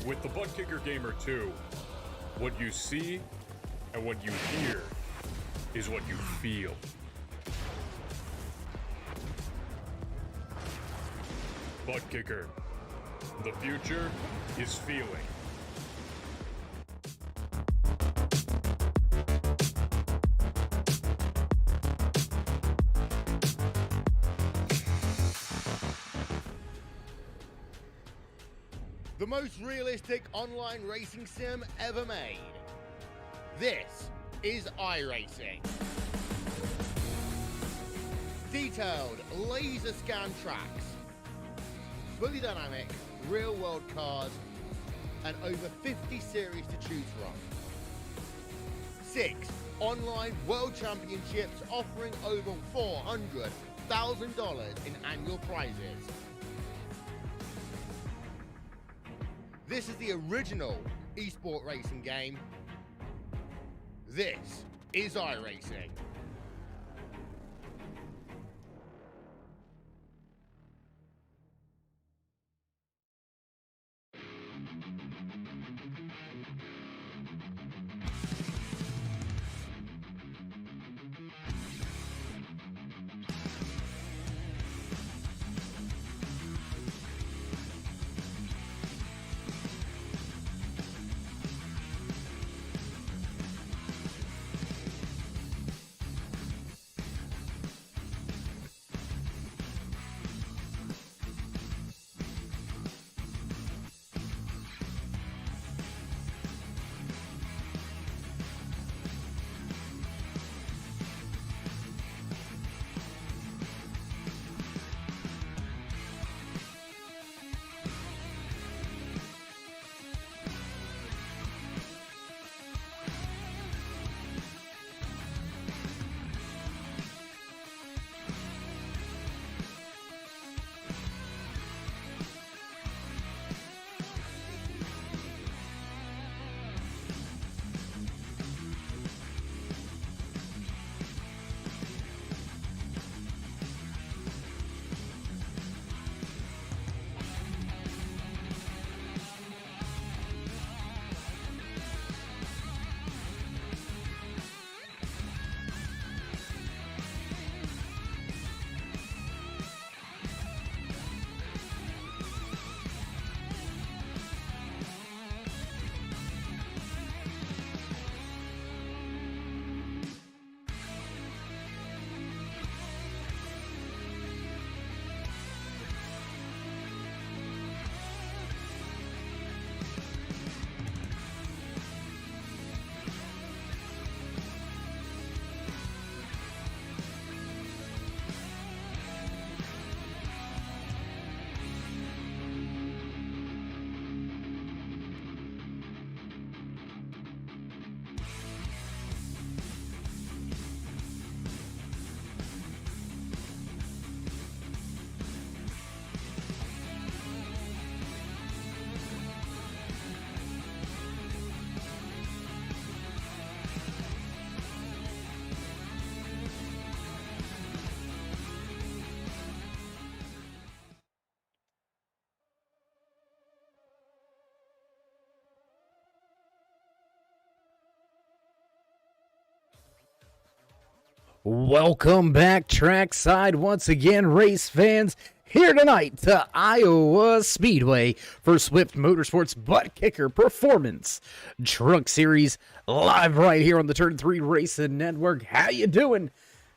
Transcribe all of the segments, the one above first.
With the Butt Kicker Gamer 2, what you see and what you hear is what you feel. Butt Kicker. The future is feeling. The most realistic online racing sim ever made. This is iRacing. Detailed laser scan tracks, fully dynamic real world cars, and over 50 series to choose from. 6 online world championships offering over $400,000 in annual prizes. This is the original esport racing game. This is iRacing. Welcome back trackside once again, race fans. Here tonight to Iowa Speedway for Swift Motorsports Butt Kicker Performance Truck Series, live right here on the Turn 3 Racing Network. How you doing?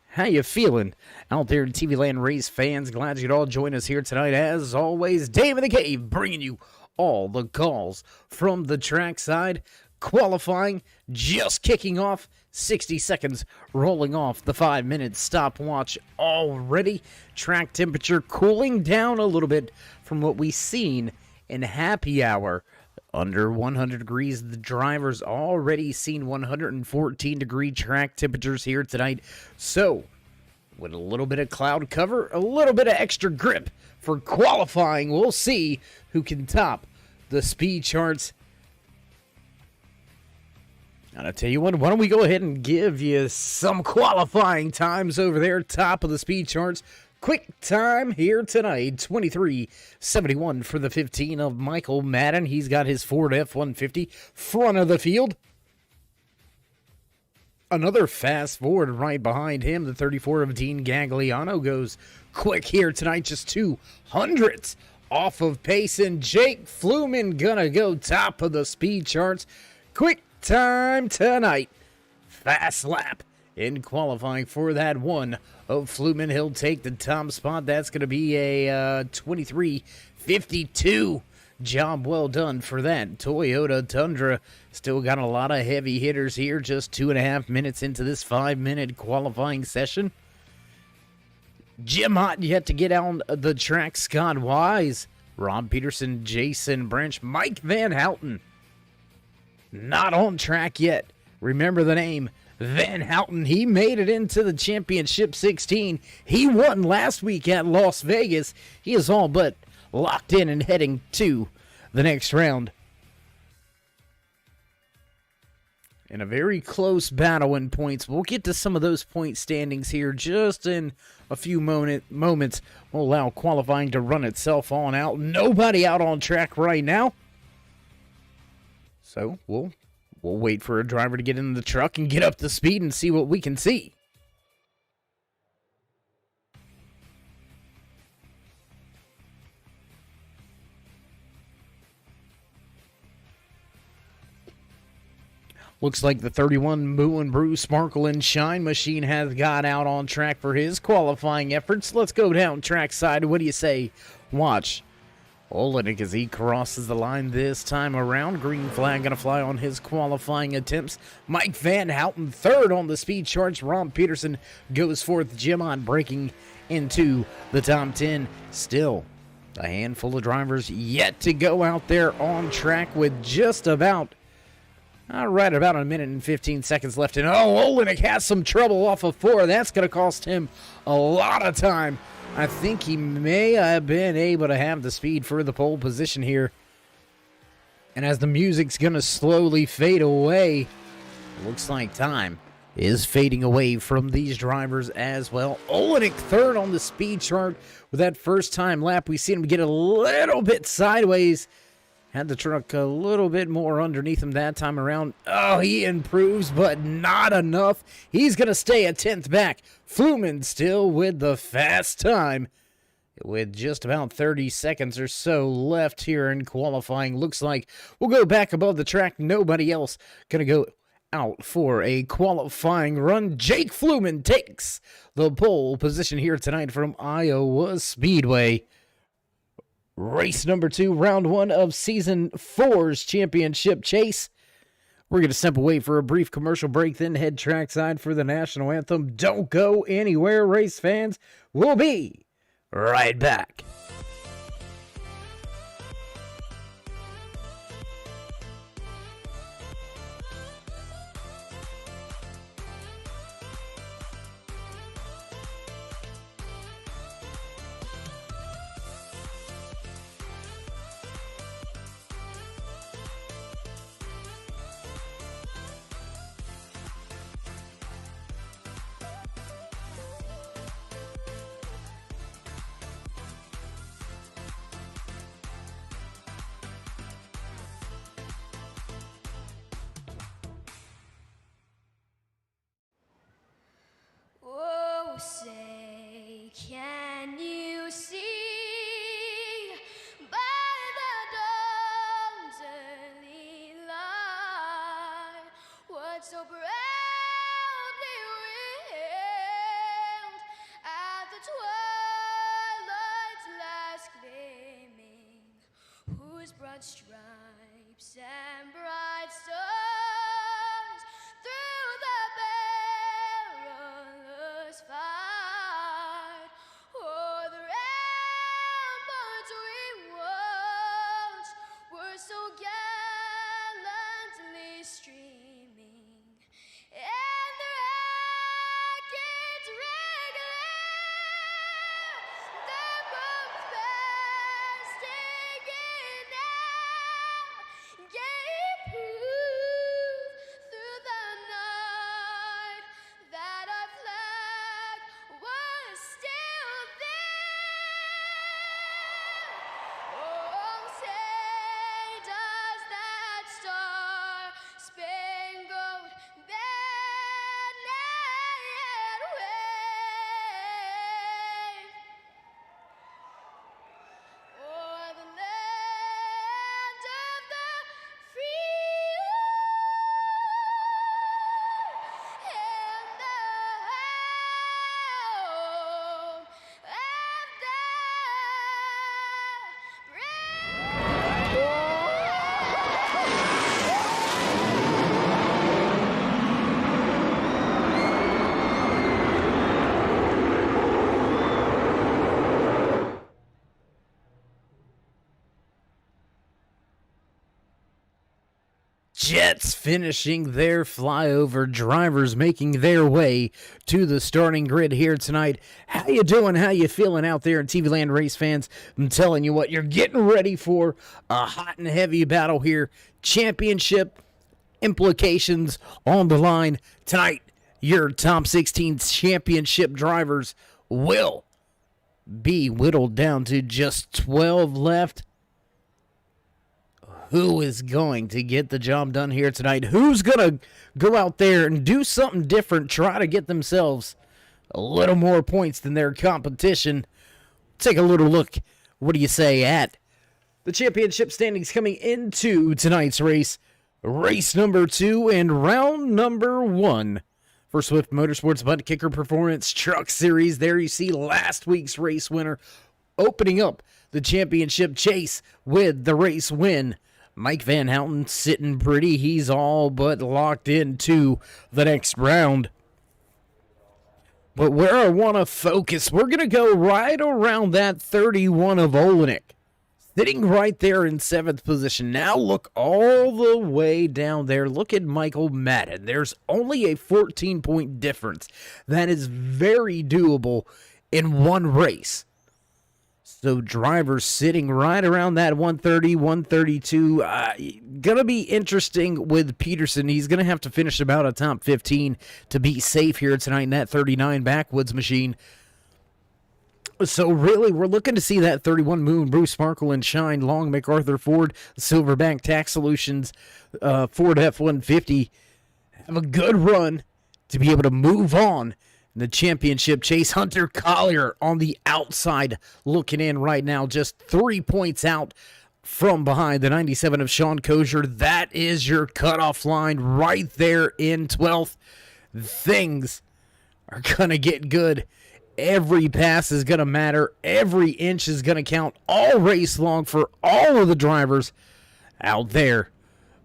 How you feeling out there in TV land, race fans? Glad you could all join us here tonight. As always, Dave in the Cave bringing you all the calls from the trackside. Qualifying just kicking off, 60 seconds rolling off the 5-minute stopwatch already. Track temperature cooling down a little bit from what we've seen in happy hour. Under 100 degrees. The drivers already seen 114 degree track temperatures here tonight. So, with a little bit of cloud cover, a little bit of extra grip for qualifying, we'll see who can top the speed charts. And I tell you what, why don't we go ahead and give you some qualifying times over there, top of the speed charts. quick time here tonight. 23:71 for the 15 of Michael Madden. He's got his Ford F-150 front of the field. Another fast Ford right behind him. The 34 of Dean Gagliano goes quick here tonight. Just 200ths off of pace. And Jake Fluman gonna go top of the speed charts. Quick time tonight. Fast lap in qualifying for that one of Fluman. He'll take the top spot. That's going to be a 23:52. Job well done for that Toyota Tundra. Still got a lot of heavy hitters here. Just 2.5 minutes into this 5-minute qualifying session. Jim Hott yet to get on the track. Scott Wise, Rob Peterson, Jason Branch, Mike Van Houten. Not on track yet. Remember the name, Van Houten. He made it into the championship 16. He won last week at Las Vegas. He is all but locked in and heading to the next round. In a very close battle in points. We'll get to some of those point standings here just in a few moments. We'll allow qualifying to run itself on out. Nobody out on track right now. So we'll wait for a driver to get in the truck and get up to speed and see what we can see. Looks like the 31 Moo and Brew Sparkle and Shine machine has got out on track for his qualifying efforts. Let's go down trackside. What do you say? Watch Olenek as he crosses the line this time around. Green flag going to fly on his qualifying attempts. Mike Van Houten third on the speed charts. Rob Peterson goes fourth. Jim Ott breaking into the top 10. Still a handful of drivers yet to go out there on track with just about about a minute and 15 seconds left. And Olenek has some trouble off of 4. That's going to cost him a lot of time. I think he may have been able to have the speed for the pole position here. And as the music's going to slowly fade away, it looks like time is fading away from these drivers as well. Olenek third on the speed chart with that first time lap. We see him get a little bit sideways. Had the truck a little bit more underneath him that time around. Oh, he improves, but not enough. He's going to stay a 10th back. Fluman still with the fast time. With just about 30 seconds or so left here in qualifying. Looks like we'll go back above the track. Nobody else going to go out for a qualifying run. Jake Fluman takes the pole position here tonight from Iowa Speedway. Race number 2, round 1 of season 4's championship chase. We're going to step away for a brief commercial break, then head trackside for the national anthem. Don't go anywhere, race fans. We'll be right back. Say, can you see by the dawn's early light what so proudly wailed at the twilight's last gleaming, whose broad stripes and bright stars through the perilous fight o'er the ramparts we watched were so gallantly streaming, and the rockets regular, the bombs bursting in air, gave pilots finishing their flyover, drivers making their way to the starting grid here tonight. How you doing? How you feeling out there in TV Land, race fans? I'm telling you what, you're getting ready for a hot and heavy battle here. Championship implications on the line tonight. Your top 16 championship drivers will be whittled down to just 12 left. Who is going to get the job done here tonight? Who's going to go out there and do something different, try to get themselves a little more points than their competition? Take a little look, what do you say, at the championship standings coming into tonight's race. Race number 2 and round number 1 for Swift Motorsports Butt Kicker Performance Truck Series. There you see last week's race winner opening up the championship chase with the race win. Mike Van Houten sitting pretty. He's all but locked into the next round. But where I want to focus, we're going to go right around that 31 of Olenek. Sitting right there in 7th position. Now look all the way down there. Look at Michael Madden. There's only a 14-point difference. That is very doable in one race. So drivers sitting right around that 130, 132. Going to be interesting with Peterson. He's going to have to finish about a top 15 to be safe here tonight in that 39 backwoods machine. So really, we're looking to see that 31 Moon, Bruce Sparkle and Shine, Long, MacArthur Ford, Silverback Tax Solutions, Ford F-150 have a good run to be able to move on in the championship chase. Hunter Collier on the outside looking in right now, just 3 points out from behind the 97 of Sean Kosher. That is your cutoff line right there in 12th. Things are going to get good. Every pass is going to matter. Every inch is going to count all race long for all of the drivers out there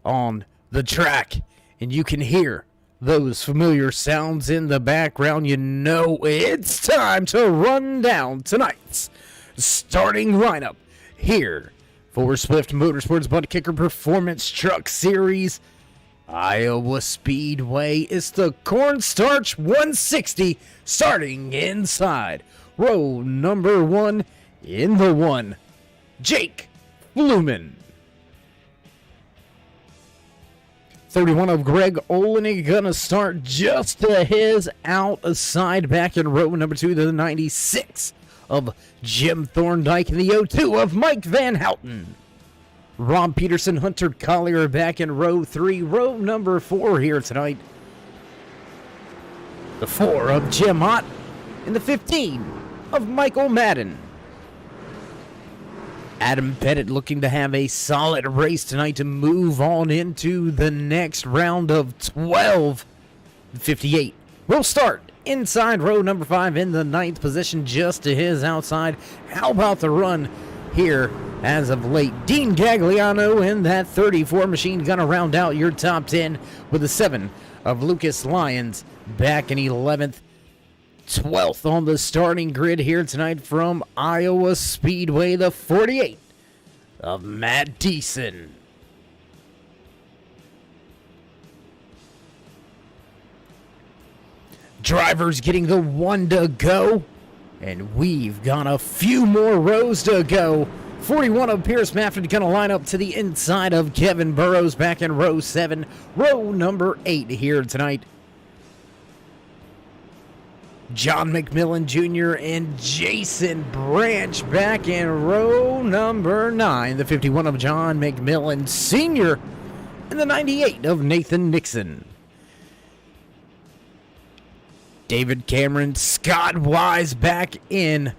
on the track. And you can hear those familiar sounds in the background. You know it's time to run down tonight's starting lineup here for Swift Motorsports Butt Kicker Performance Truck Series Iowa Speedway. It's the Cornstarch 160 starting inside row number 1 in the 1. Jake Fluman. 31 of Greg Olenek gonna start just to his outside back in row number 2 to the 96 of Jim Thorndike and the 02 of Mike Van Houten. Rob Peterson, Hunter Collier back in row 3, row number 4 here tonight. The 4 of Jim Ott and the 15 of Michael Madden. Adam Pettit looking to have a solid race tonight to move on into the next round of 12. 58 will start inside row number 5 in the 9th position just to his outside. How about the run here as of late? Dean Gagliano in that 34 machine gonna round out your top 10 with the 7 of Lucas Lyons back in 11th. 12th on the starting grid here tonight from Iowa Speedway, the 48 of Matt Deason. Drivers getting the 1 to go, and we've got a few more rows to go. 41 of Pierce Mafford going to line up to the inside of Kevin Burrows back in row 7, row number 8 here tonight. John McMillan Jr. and Jason Branch back in row number 9. The 51 of John McMillan Sr. and the 98 of Nathan Nixon. David Cameron, Scott Wise back in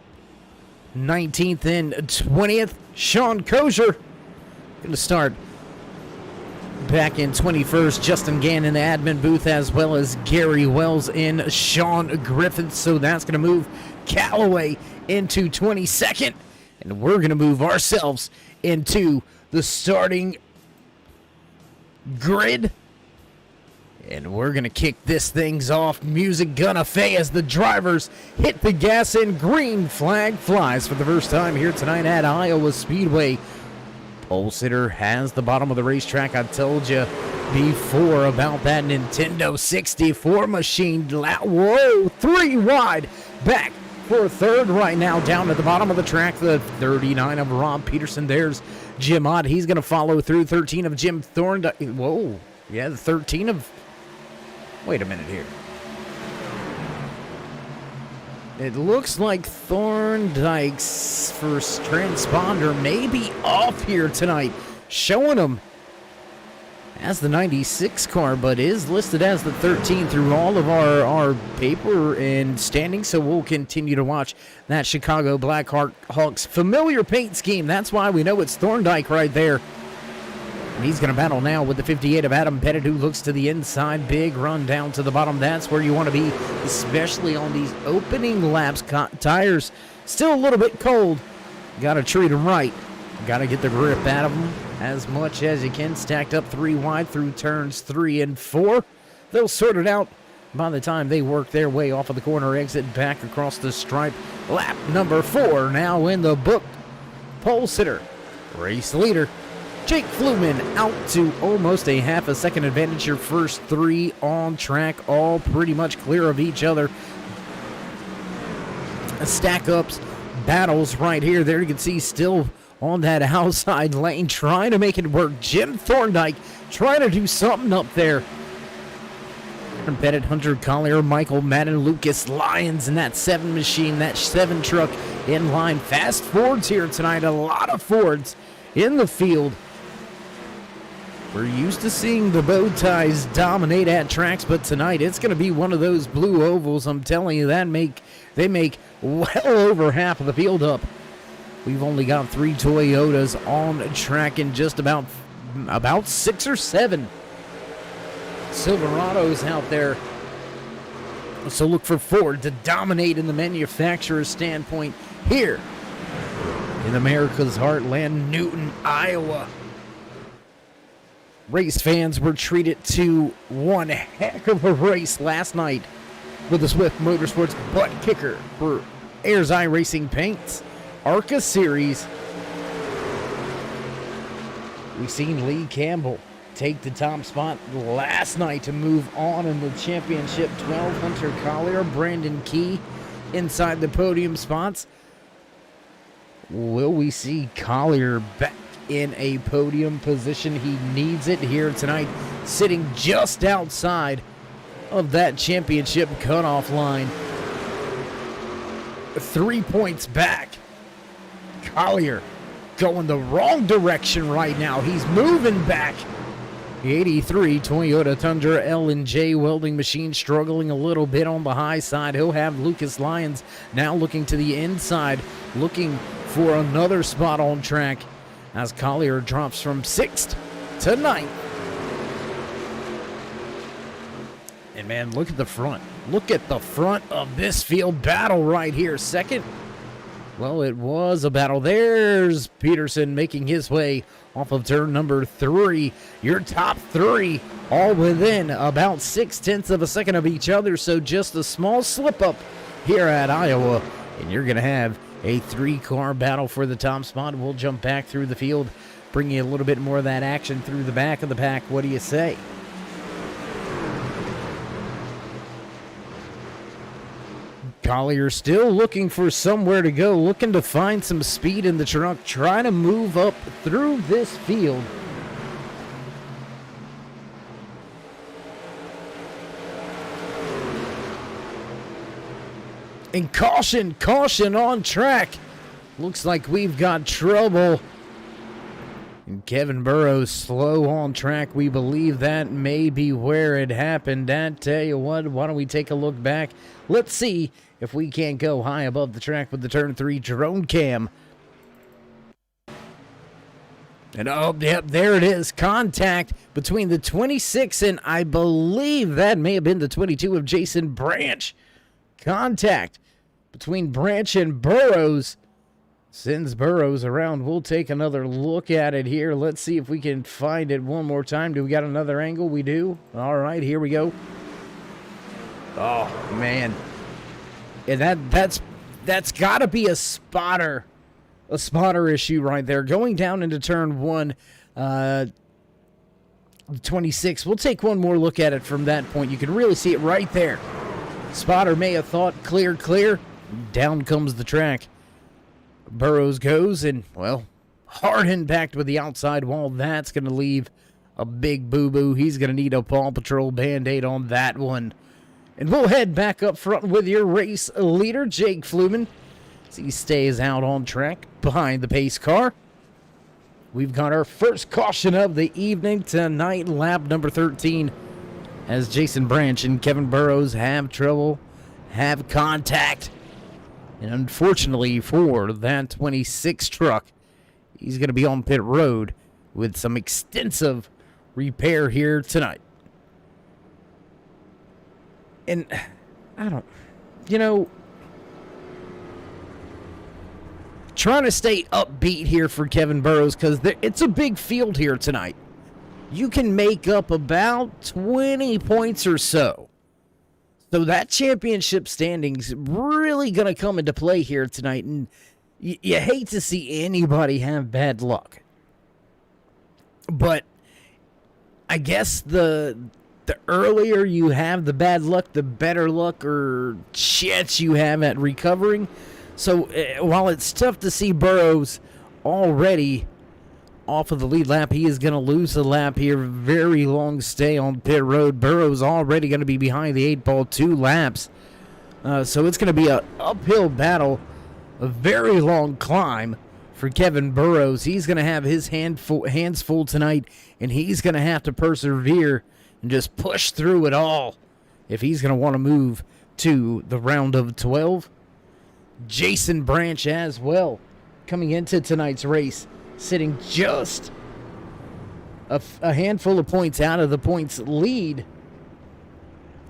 19th and 20th. Sean Kosher going to start back in 21st. Justin Gann in the admin booth, as well as Gary Wells and Sean Griffith. So that's going to move Callaway into 22nd. And we're going to move ourselves into the starting grid. And we're going to kick this things off. Music gonna fade as the drivers hit the gas and green flag flies for the first time here tonight at Iowa Speedway. Pole sitter has the bottom of the racetrack. I told you before about that Nintendo 64 machine. Whoa, 3 wide. Back for third right now, down at the bottom of the track. The 39 of Rob Peterson. There's Jim Ott. He's going to follow through. 13 of Jim Thorndike. Whoa. Yeah, the 13 of... Wait a minute here. It looks like Thorndike's first transponder may be off here tonight. Showing him as the 96 car, but is listed as the 13 through all of our paper and standing, so we'll continue to watch that Chicago Blackhawks familiar paint scheme. That's why we know it's Thorndike right there. And he's going to battle now with the 58 of Adam Pettit, who looks to the inside. Big run down to the bottom. That's where you want to be, especially on these opening laps. Tires still a little bit cold. Got to treat them right. Got to get the grip out of them as much as you can. Stacked up 3 wide through turns 3 and 4. They'll sort it out by the time they work their way off of the corner exit back across the stripe. Lap number 4 now in the book. Pole sitter, race leader Jake Fluman out to almost a half a second advantage. Your first 3 on track, all pretty much clear of each other. Stack ups, battles right here. There you can see still on that outside lane, trying to make it work. Jim Thorndike trying to do something up there. Pettit, Hunter Collier, Michael Madden, Lucas Lyons, and that 7 machine, that 7 truck in line. Fast Fords here tonight, a lot of Fords in the field. We're used to seeing the bow ties dominate at tracks, but tonight it's going to be one of those blue ovals. I'm telling you, they make well over half of the field up. We've only got 3 Toyotas on track and just about 6 or 7 Silverados out there. So look for Ford to dominate in the manufacturer's standpoint here in America's heartland, Newton, Iowa. Race fans were treated to one heck of a race last night with the Swift Motorsports butt kicker for Ayers Eye Racing Paints ARCA Series. We've seen Lee Campbell take the top spot last night to move on in the championship. 12 Hunter Collier, Brandon Key inside the podium spots. Will we see Collier back in a podium position? He needs it here tonight, sitting just outside of that championship cutoff line. 3 points back. Collier going the wrong direction right now. He's moving back. The 83 Toyota Tundra L&J welding machine struggling a little bit on the high side. He'll have Lucas Lyons now looking to the inside, looking for another spot on track as Collier drops from 6th to 9th. And man, look at the front. Look at the front of this field battle right here. Second, well, it was a battle. There's Peterson making his way off of turn number 3. Your top 3 all within about 0.6 of a second of each other. So just a small slip up here at Iowa. And you're going to have a 3-car battle for the top spot. We'll jump back through the field, bring you a little bit more of that action through the back of the pack. What do you say? Collier still looking for somewhere to go, looking to find some speed in the truck, trying to move up through this field. And caution on track. Looks like we've got trouble. And Kevin Burrows slow on track. We believe that may be where it happened. I tell you what, why don't we take a look back? Let's see if we can't go high above the track with the turn 3 drone cam. And oh, yep, there it is. Contact between the 26 and I believe that may have been the 22 of Jason Branch. Contact between Branch and Burrows sends Burrows around. We'll take another look at it here. Let's see if we can find it one more time. Do we got another angle? We do. All right, here we go. Oh, man. And that's got to be a spotter issue right there. Going down into turn 1, 26. We'll take one more look at it from that point. You can really see it right there. Spotter may have thought clear, clear. Down comes the track. Burrows goes and, well, hard impact with the outside wall. That's going to leave a big boo-boo. He's going to need a Paw Patrol Band-Aid on that one. And we'll head back up front with your race leader, Jake Fluman, as he stays out on track behind the pace car. We've got our first caution of the evening tonight, lap number 13, as Jason Branch and Kevin Burrows have trouble, have contact. And unfortunately for that 26 truck, he's going to be on pit road with some extensive repair here tonight. And trying to stay upbeat here for Kevin Burrows because it's a big field here tonight. You can make up about 20 points or so. So that championship standing's really going to come into play here tonight. And you hate to see anybody have bad luck. But I guess the earlier you have the bad luck, the better luck or chance you have at recovering. So while it's tough to see Burrows already off of the lead lap, he is going to lose the lap here. Very long stay on pit road. Burrows already going to be behind the 8-ball 2 laps. So it's going to be an uphill battle, a very long climb for Kevin Burrows. He's going to have his hands full tonight, and he's going to have to persevere and just push through it all if he's going to want to move to the round of 12. Jason Branch as well, coming into tonight's race, sitting just a handful of points out of the points lead.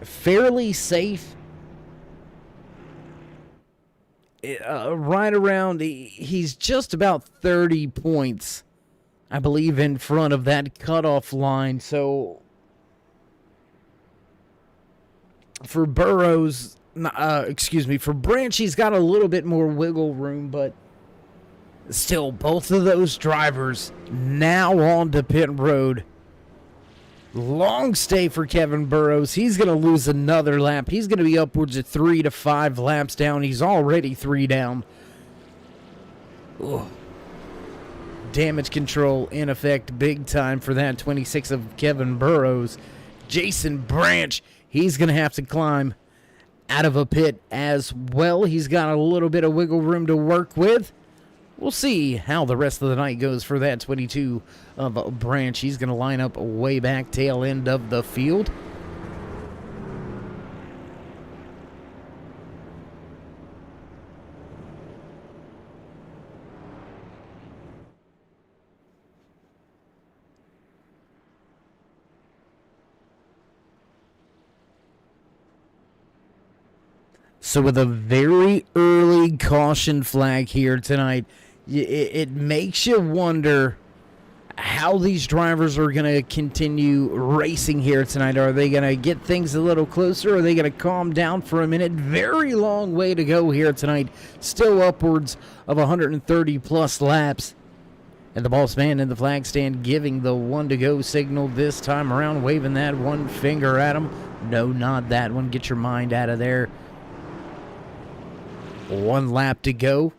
Fairly safe. Right around, he's just about 30 points, I believe, in front of that cutoff line. So for Burrows, for Branch, he's got a little bit more wiggle room, but still, both of those drivers now on to pit road. Long stay for Kevin Burrows. He's going to lose another lap. He's going to be upwards of 3 to 5 laps down. He's already 3 down. Ugh. Damage control in effect big time for that 26 of Kevin Burrows. Jason Branch, he's going to have to climb out of a pit as well. He's got a little bit of wiggle room to work with. We'll see how the rest of the night goes for that 22 of Branch. He's going to line up way back tail end of the field. So with a very early caution flag here tonight, it makes you wonder how these drivers are going to continue racing here tonight. Are they going to get things a little closer? Are they going to calm down for a minute? Very long way to go here tonight. Still upwards of 130-plus laps. And the boss man in the flag stand giving the 1-to-go signal this time around, waving that one finger at him. No, not that one. Get your mind out of there. 1 lap to go.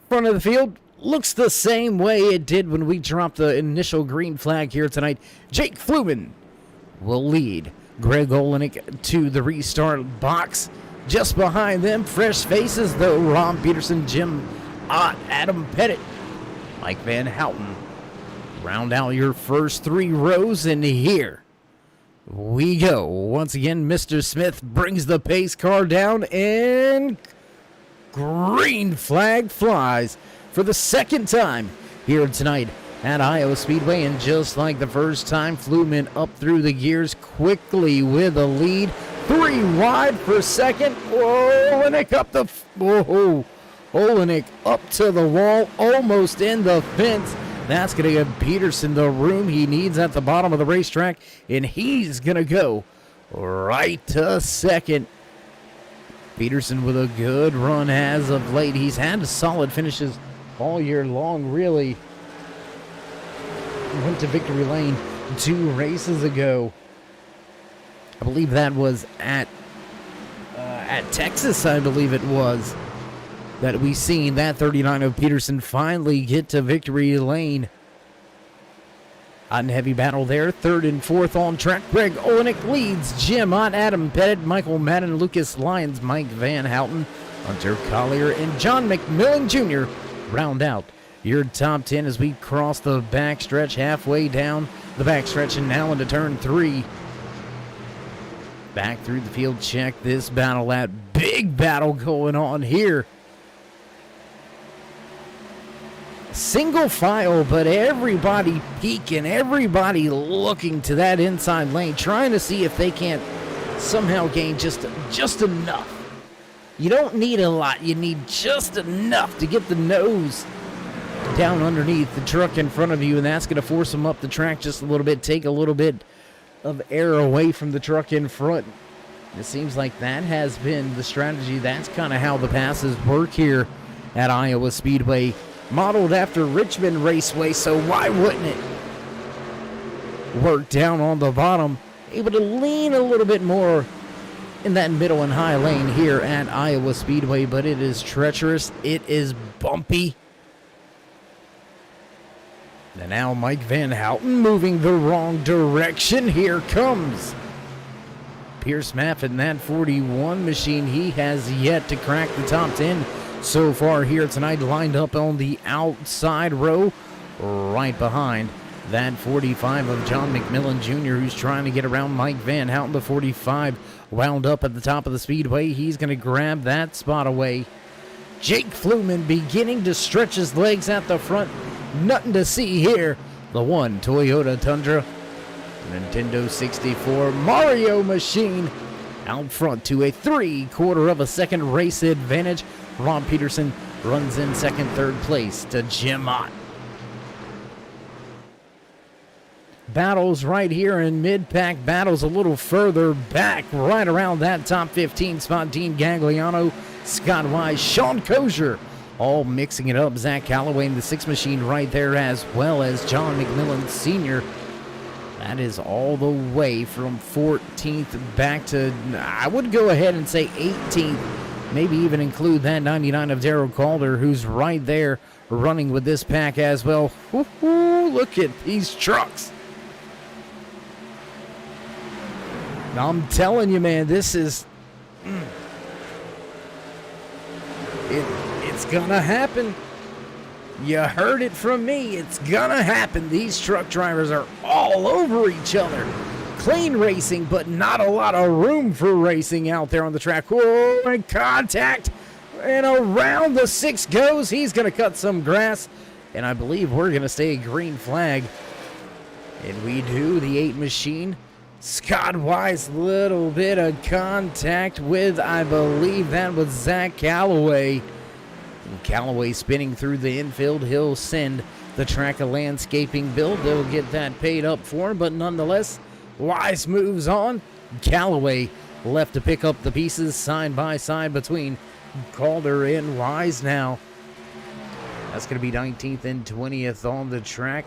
Front of the field looks the same way it did when we dropped the initial green flag here tonight. Jake Fluman will lead. Greg Olenek to the restart box. Just behind them, fresh faces though. Ron Peterson, Jim Ott, Adam Pettit, Mike Van Houten. Round out your first 3 rows, and here we go. Once again, Mr. Smith brings the pace car down, and green flag flies for the second time here tonight at Iowa Speedway. And just like the first time, Fluman up through the gears quickly with a lead. 3 wide for second. Olenek up the... Olenek up to the wall, almost in the fence. That's going to give Peterson the room he needs at the bottom of the racetrack, and he's going to go right to second. Peterson with a good run as of late. He's had solid finishes all year long, really. Went to victory lane 2 races ago. I believe that was at Texas, I believe it was, that we seen that 39 of Peterson finally get to victory lane. Hot and heavy battle there. 3rd and 4th on track. Greg Olenek leads. Jim Ott, Adam Pettit, Michael Madden, Lucas Lyons, Mike Van Houten, Hunter Collier, and John McMillan Jr. round out your top 10 as we cross the backstretch, halfway down the backstretch and now into turn 3. Back through the field, check this battle out. Big battle going on here. Single file, but everybody peeking, everybody looking to that inside lane, trying to see if they can't somehow gain just enough. You don't need a lot, you need just enough to get the nose down underneath the truck in front of you, and that's going to force them up the track just a little bit, take a little bit of air away from the truck in front. It seems like that has been the strategy. That's kind of how the passes work here at Iowa Speedway. Modeled after Richmond Raceway, so why wouldn't it work down on the bottom? Able to lean a little bit more in that middle and high lane here at Iowa Speedway, but it is treacherous. It is bumpy. And now Mike Van Houten moving the wrong direction. Here comes Pierce Maff in that 41 machine. He has yet to crack the top 10 so far here tonight, lined up on the outside row right behind that 45 of John McMillan Jr., who's trying to get around Mike Van Houten. The 45 wound up at the top of the speedway. He's going to grab that spot away. Jake Fluman beginning to stretch his legs at the front. Nothing to see here. The 1 Toyota Tundra, Nintendo 64 Mario machine out front to a 3/4 of a second race advantage. Rob Peterson runs in second, third place to Jim Ott. Battles right here in mid-pack. Battles a little further back, right around that top 15 spot. Dean Gagliano, Scott Wise, Sean Kozier, all mixing it up. Zach Calloway in the 6 machine right there, as well as John McMillan Sr. That is all the way from 14th back to, I would go ahead and say 18th. Maybe even include that 99 of Darrell Calder, who's right there running with this pack as well. Woo-hoo, look at these trucks. I'm telling you, man, this is... It's gonna happen. You heard it from me. It's gonna happen. These truck drivers are all over each other. Clean racing, but not a lot of room for racing out there on the track. Whoa, and contact. And around the 6 goes. He's going to cut some grass. And I believe we're going to stay a green flag. And we do. The 8 machine. Scott Wise, little bit of contact with, I believe that was Zach Calloway. And Calloway spinning through the infield. He'll send the track a landscaping bill. They'll get that paid up for him, but nonetheless, Wise moves on. Calloway left to pick up the pieces side by side between Calder and Wise now. That's going to be 19th and 20th on the track.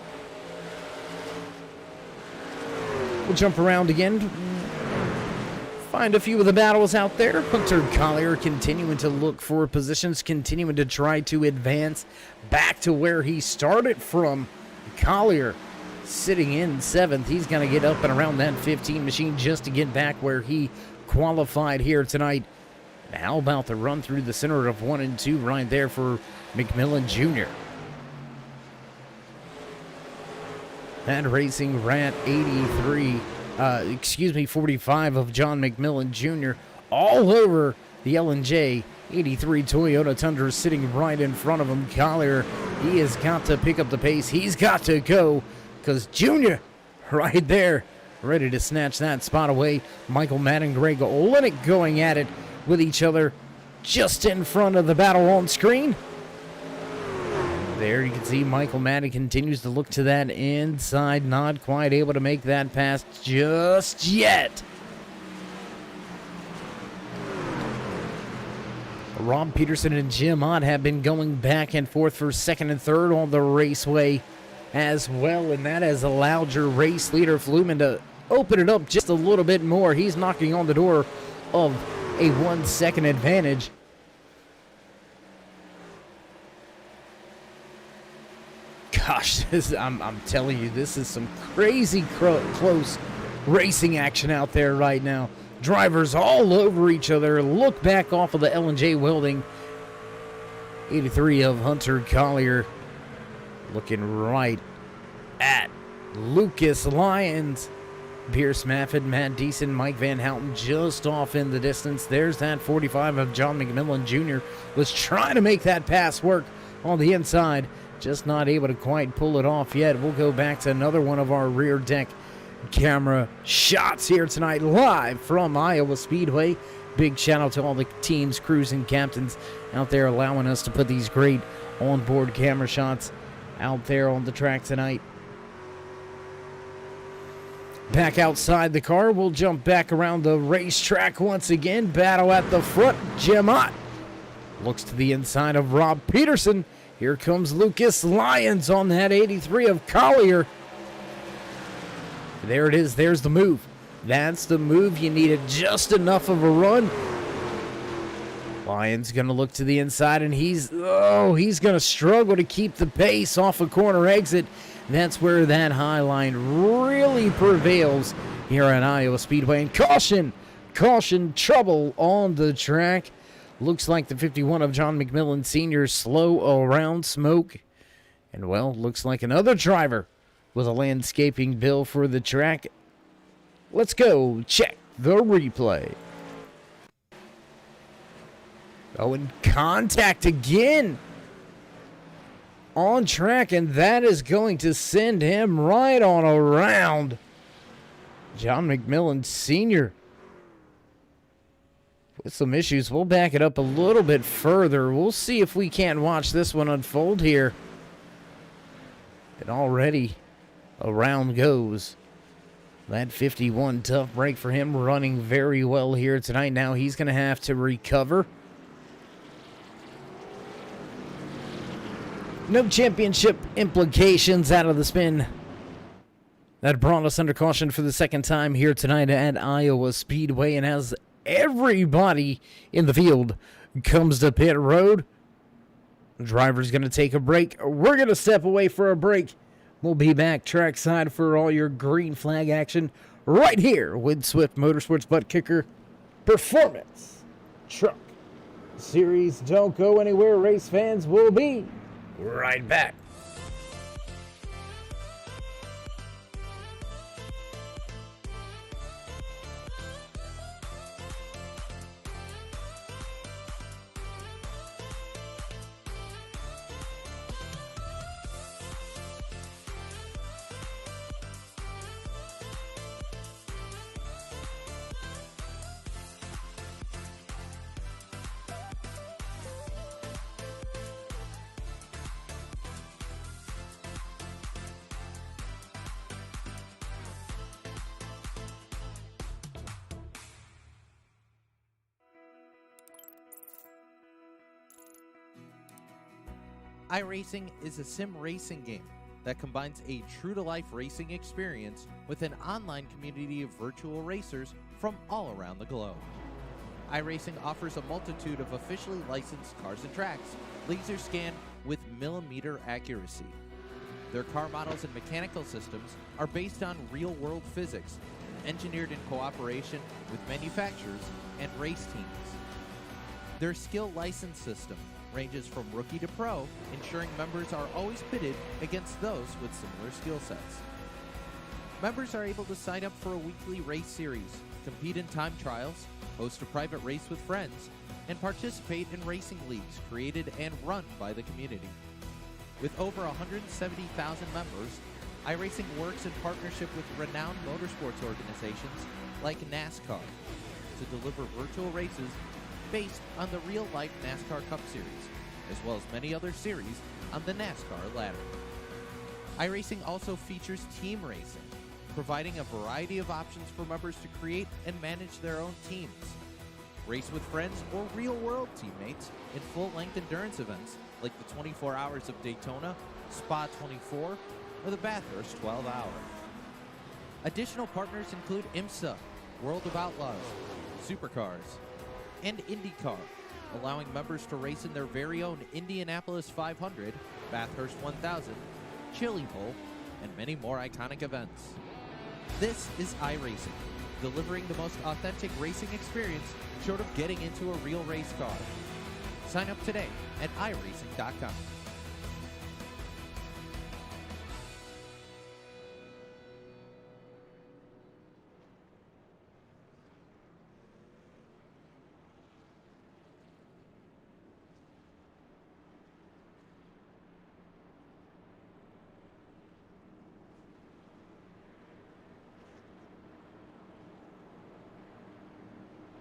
We'll jump around again. Find a few of the battles out there. Hunter Collier continuing to look for positions, continuing to try to advance back to where he started from. Collier sitting in 7th. He's going to get up and around that 15 machine just to get back where he qualified here tonight. And how about the run through the center of 1 and 2 right there for McMillan Jr. That Racing Rat 45 of John McMillan Jr. all over the L&J 83 Toyota Tundra sitting right in front of him. Collier, he has got to pick up the pace. He's got to go because Jr. right there ready to snatch that spot away. Michael Madden, Greg Olenek going at it with each other just in front of the battle on screen. There you can see Michael Madden continues to look to that inside, not quite able to make that pass just yet. Rob Peterson and Jim Ott have been going back and forth for second and third on the raceway. as well, and that has allowed your race leader Flumen to open it up just a little bit more. He's knocking on the door of a 1 second advantage. Gosh, I'm telling you, this is some crazy close racing action out there right now. Drivers all over each other. Look back off of the L&J Welding 83 of Hunter Collier, looking right at Lucas Lyons. Pierce Maffett, Matt Deason, Mike Van Houten just off in the distance. There's that 45 of John McMillan Jr. was trying to make that pass work on the inside. Just not able to quite pull it off yet. We'll go back to another one of our rear deck camera shots here tonight, live from Iowa Speedway. Big shout out to all the teams, crews, and captains out there allowing us to put these great onboard camera shots out there on the track tonight. Back outside the car, we'll jump back around the racetrack once again. Battle at the front. Jim Ott looks to the inside of Rob Peterson. Here comes Lucas Lyons on that 83 of Collier. There it is. There's the move. That's the move. You needed just enough of a run. Lyons going to look to the inside, and he's going to struggle to keep the pace off a corner exit. That's where that high line really prevails here at Iowa Speedway. And caution, trouble on the track. Looks like the 51 of John McMillan Sr. slow around smoke. And, well, looks like another driver with a landscaping bill for the track. Let's go check the replay. Oh, and contact again on track, and that is going to send him right on around. John McMillan Sr. with some issues. We'll back it up a little bit further. We'll see if we can't watch this one unfold here. And already a round goes. That 51, tough break for him, running very well here tonight. Now he's going to have to recover. No championship implications out of the spin. That brought us under caution for the second time here tonight at Iowa Speedway. And as everybody in the field comes to pit road, the driver's going to take a break. We're going to step away for a break. We'll be back trackside for all your green flag action right here with Swift Motorsports Butt Kicker Performance Truck Series. Don't go anywhere, race fans. We'll be right back. iRacing is a sim racing game that combines a true-to-life racing experience with an online community of virtual racers from all around the globe. iRacing offers a multitude of officially licensed cars and tracks, laser scanned with millimeter accuracy. Their car models and mechanical systems are based on real-world physics, engineered in cooperation with manufacturers and race teams. Their skill license system ranges from rookie to pro, ensuring members are always pitted against those with similar skill sets. Members are able to sign up for a weekly race series, compete in time trials, host a private race with friends, and participate in racing leagues created and run by the community. With over 170,000 members, iRacing works in partnership with renowned motorsports organizations like NASCAR to deliver virtual races based on the real-life NASCAR Cup Series, as well as many other series on the NASCAR ladder. iRacing also features team racing, providing a variety of options for members to create and manage their own teams. Race with friends or real-world teammates in full-length endurance events like the 24 Hours of Daytona, Spa 24, or the Bathurst 12 Hour. Additional partners include IMSA, World of Outlaws, Supercars, and IndyCar, allowing members to race in their very own Indianapolis 500, Bathurst 1000, Chili Bowl, and many more iconic events. This is iRacing, delivering the most authentic racing experience short of getting into a real race car. Sign up today at iRacing.com.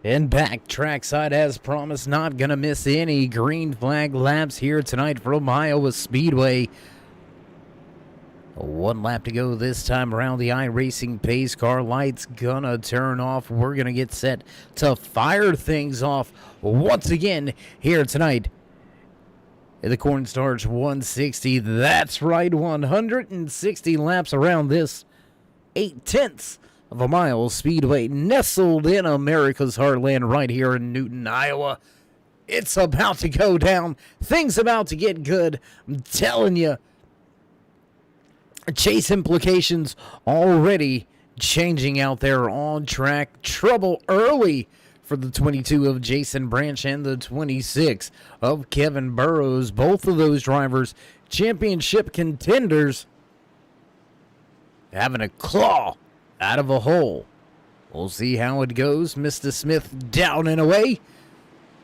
And back trackside as promised, not going to miss any green flag laps here tonight from Iowa Speedway. 1 lap to go this time around. The iRacing pace car lights gonna turn off. We're gonna get set to fire things off once again here tonight at the Cornstarch 160. That's right, 160 laps around this 8/10 of a mile speedway nestled in America's heartland right here in Newton, Iowa. It's about to go down. Things about to get good. I'm telling you. Chase implications already changing out there on track. Trouble early for the 22 of Jason Branch and the 26 of Kevin Burrows. Both of those drivers, championship contenders, having a claw out of a hole. We'll see how it goes. Mr. Smith down and away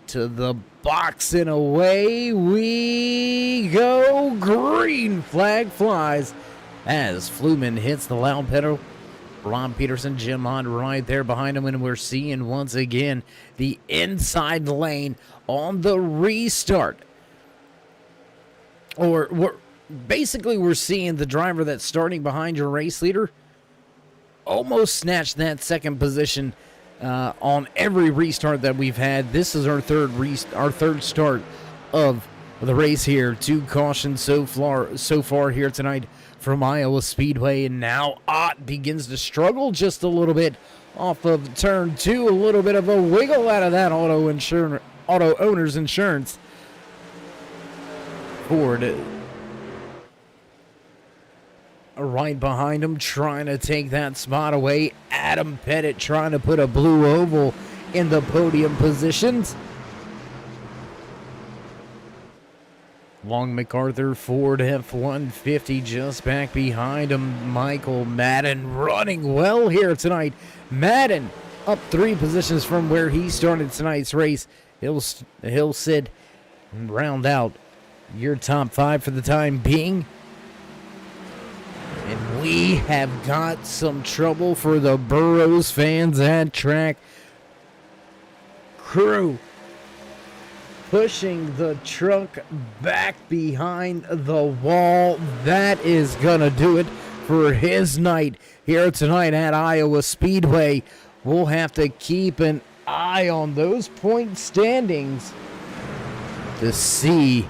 to the box and away we go. Green flag flies as Fluman hits the loud pedal. Rob Peterson, Jim Hunt right there behind him, and we're seeing once again the inside lane on the restart. Or we're seeing the driver that's starting behind your race leader almost snatched that second position on every restart that we've had. This is our third start of the race here. 2 cautions so far here tonight from Iowa Speedway, and now Ott begins to struggle just a little bit off of turn 2. A little bit of a wiggle out of that auto owner's insurance. Ford right behind him, trying to take that spot away. Adam Pettit trying to put a blue oval in the podium positions. Long MacArthur Ford F-150 just back behind him. Michael Madden running well here tonight. Madden up 3 positions from where he started tonight's race. He'll sit and round out your top 5 for the time being. And we have got some trouble for the Burrows fans at track. Crew pushing the truck back behind the wall. That is gonna do it for his night here tonight at Iowa Speedway. We'll have to keep an eye on those point standings to see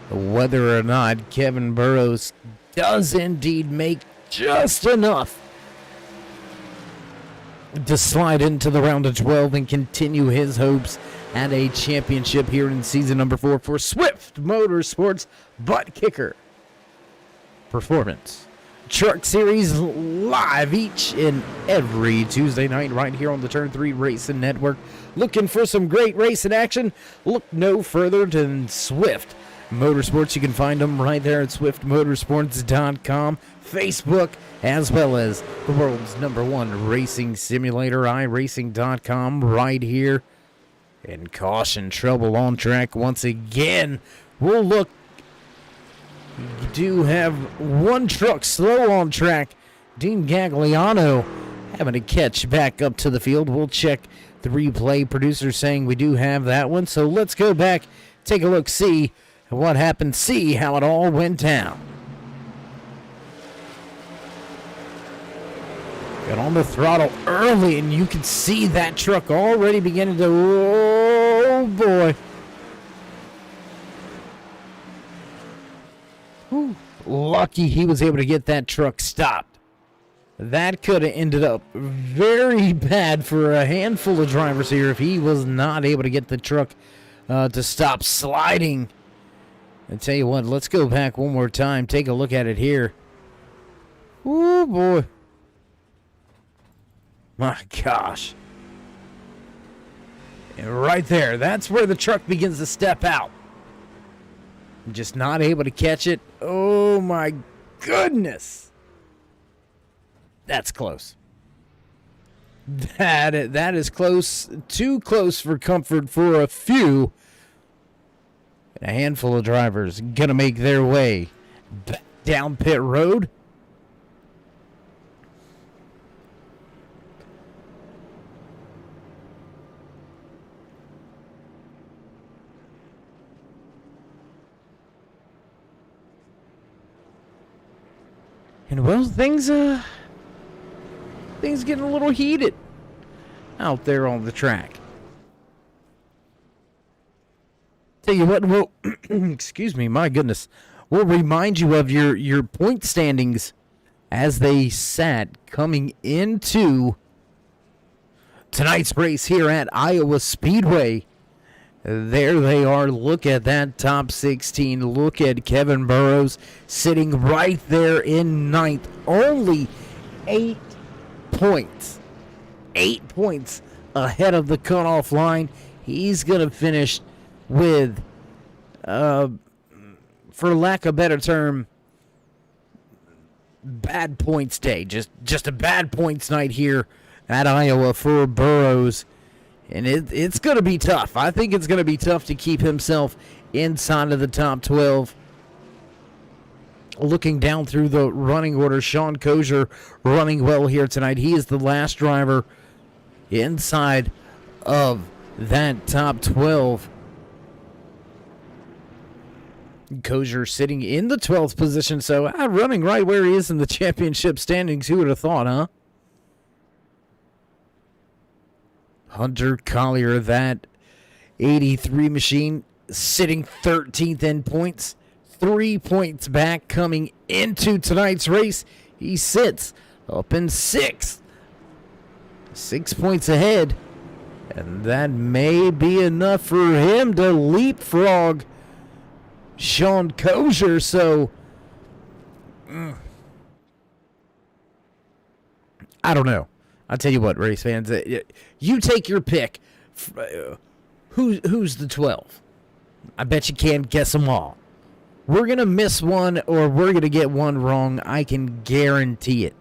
whether or not Kevin Burrows does indeed make just enough to slide into the round of 12 and continue his hopes at a championship here in season number 4 for Swift Motorsports Butt Kicker Performance Truck Series, live each and every Tuesday night right here on the Turn 3 Racing Network. Looking for some great racing action? Look no further than Swift Motorsports. You can find them right there at swiftmotorsports.com, Facebook, as well as the world's #1 racing simulator, iRacing.com, right here. And caution, trouble on track once again. We'll look. We do have one truck slow on track. Dean Gagliano having to catch back up to the field. We'll check the replay. Producer saying we do have that one. So let's go back, take a look, see what happened, see how it all went down. Got on the throttle early, and you can see that truck already beginning to, oh boy. Whew. lucky he was able to get that truck stopped. That could have ended up very bad for a handful of drivers here if he was not able to get the truck to stop sliding. I tell you what, let's go back one more time. Take a look at it here. Oh boy. My gosh. And right there, that's where the truck begins to step out. Just not able to catch it. Oh my goodness. That's close. That is close. Too close for comfort for a few. A handful of drivers gonna make their way back down pit road. And well, things getting a little heated out there on the track. Tell you what, we'll excuse me, my goodness. We'll remind you of your point standings as they sat coming into tonight's race here at Iowa Speedway. There they are. Look at that top 16. Look at Kevin Burrows sitting right there in ninth. Only 8 points. 8 points ahead of the cutoff line. He's going to finish with, for lack of a better term, bad points day. Just a bad points night here at Iowa for Burrows. And it's going to be tough. I think it's going to be tough to keep himself inside of the top 12. Looking down through the running order, Sean Kozier running well here tonight. He is the last driver inside of that top 12. Kozier sitting in the 12th position, so running right where he is in the championship standings. Who would have thought, huh? Hunter Collier, that 83 machine, sitting 13th in points. 3 points back coming into tonight's race. He sits up in 6th. 6 points ahead. And that may be enough for him to leapfrog Sean Kozier. So, I don't know. I'll tell you what, race fans, you take your pick. Who's the 12? I bet you can't guess them all. We're going to miss one or we're going to get one wrong. I can guarantee it.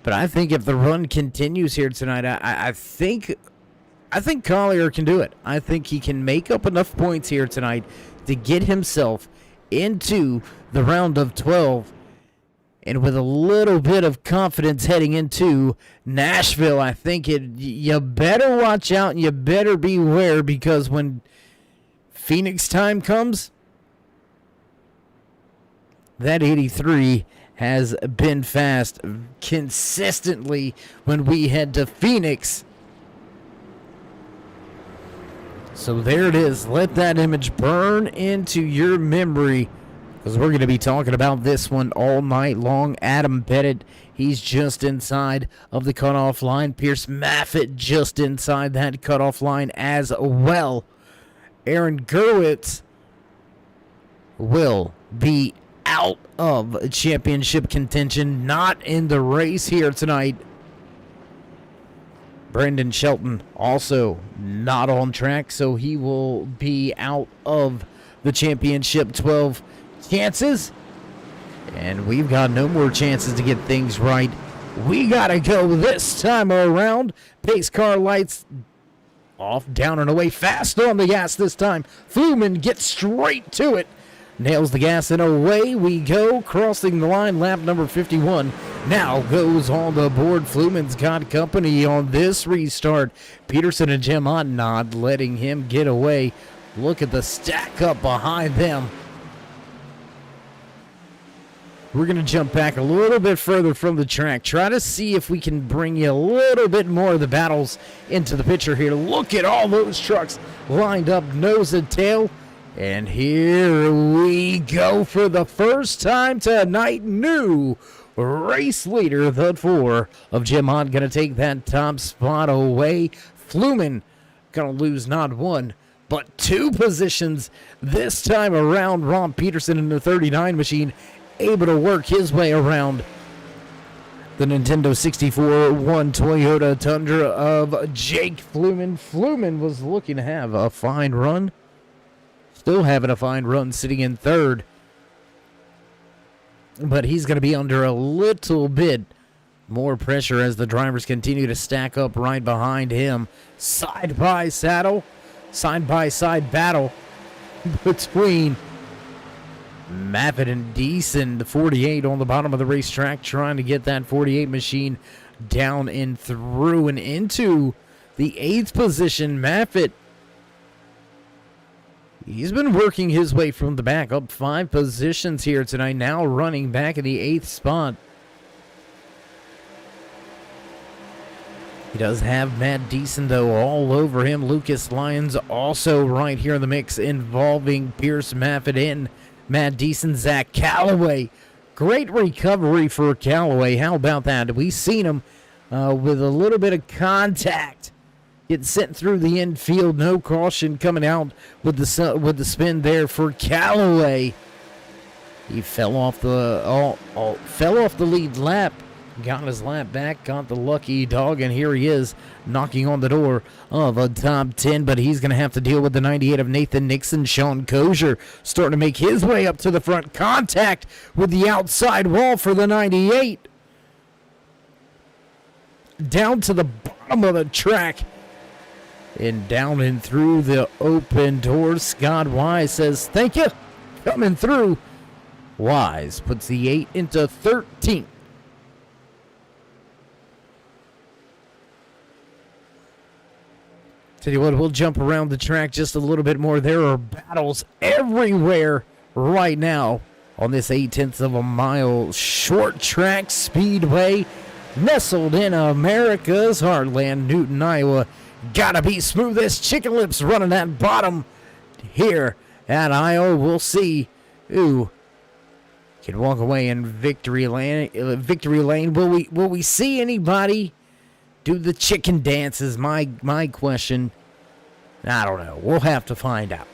But I think if the run continues here tonight, I think Collier can do it. I think he can make up enough points here tonight to get himself into the round of 12. And with a little bit of confidence heading into Nashville, I think you better watch out and you better beware, because when Phoenix time comes, that 83 has been fast consistently when we head to Phoenix. So there it is. Let that image burn into your memory, because we're going to be talking about this one all night long. Adam Pettit, he's just inside of the cutoff line. Pierce Maffitt just inside that cutoff line as well. Aaron Gerwitz will be out of championship contention, not in the race here tonight. Brendan Shelton also not on track, so he will be out of the championship 12 chances. And we've got no more chances to get things right. We gotta go this time around. Pace car lights off, down and away, fast on the gas this time. Fluman gets straight to it, nails the gas, and away we go. Crossing the line, lap number 51 now goes on the board. Fluman's got company on this restart. Peterson and Jim Ott not letting him get away. Look at the stack up behind them. We're going to jump back a little bit further from the track. Try to see if we can bring you a little bit more of the battles into the picture here. Look at all those trucks lined up nose and tail. And here we go for the first time tonight. New race leader, the 4 of Jim Hunt, going to take that top spot away. Fluman going to lose not 1, but 2 positions this time around. Ron Peterson in the 39 machine able to work his way around the Nintendo 64-1 Toyota Tundra of Jake Fluman. Fluman was looking to have a fine run. Still having a fine run, sitting in 3rd. But he's going to be under a little bit more pressure as the drivers continue to stack up right behind him. Side by side battle between Maffitt and Deason. The 48 on the bottom of the racetrack trying to get that 48 machine down and through and into the 8th position. Maffitt, he's been working his way from the back up 5 positions here tonight, now running back in the 8th spot. He does have Matt Deason, though, all over him. Lucas Lyons also right here in the mix, involving Pierce Maffitt and Matt Deason. Zach Calloway, great recovery for Calloway. How about that? We've seen him with a little bit of contact get sent through the infield. No caution coming out with the spin there for Calloway. He fell off the lead lap. Got his lap back, got the lucky dog, and here he is knocking on the door of a top 10, but he's going to have to deal with the 98 of Nathan Nixon. Sean Kozier starting to make his way up to the front. Contact with the outside wall for the 98. Down to the bottom of the track. And down and through the open doors. Scott Wise says, thank you. Coming through. Wise puts the 8 into 13th. Tell you what, we'll jump around the track just a little bit more. There are battles everywhere right now on this 0.8 of a mile short track speedway nestled in America's heartland, Newton, Iowa. Gotta be smoothest chicken lips running that bottom here at Iowa. We'll see who can walk away in victory lane. Will we see anybody do the chicken dance is my question. I don't know. We'll have to find out.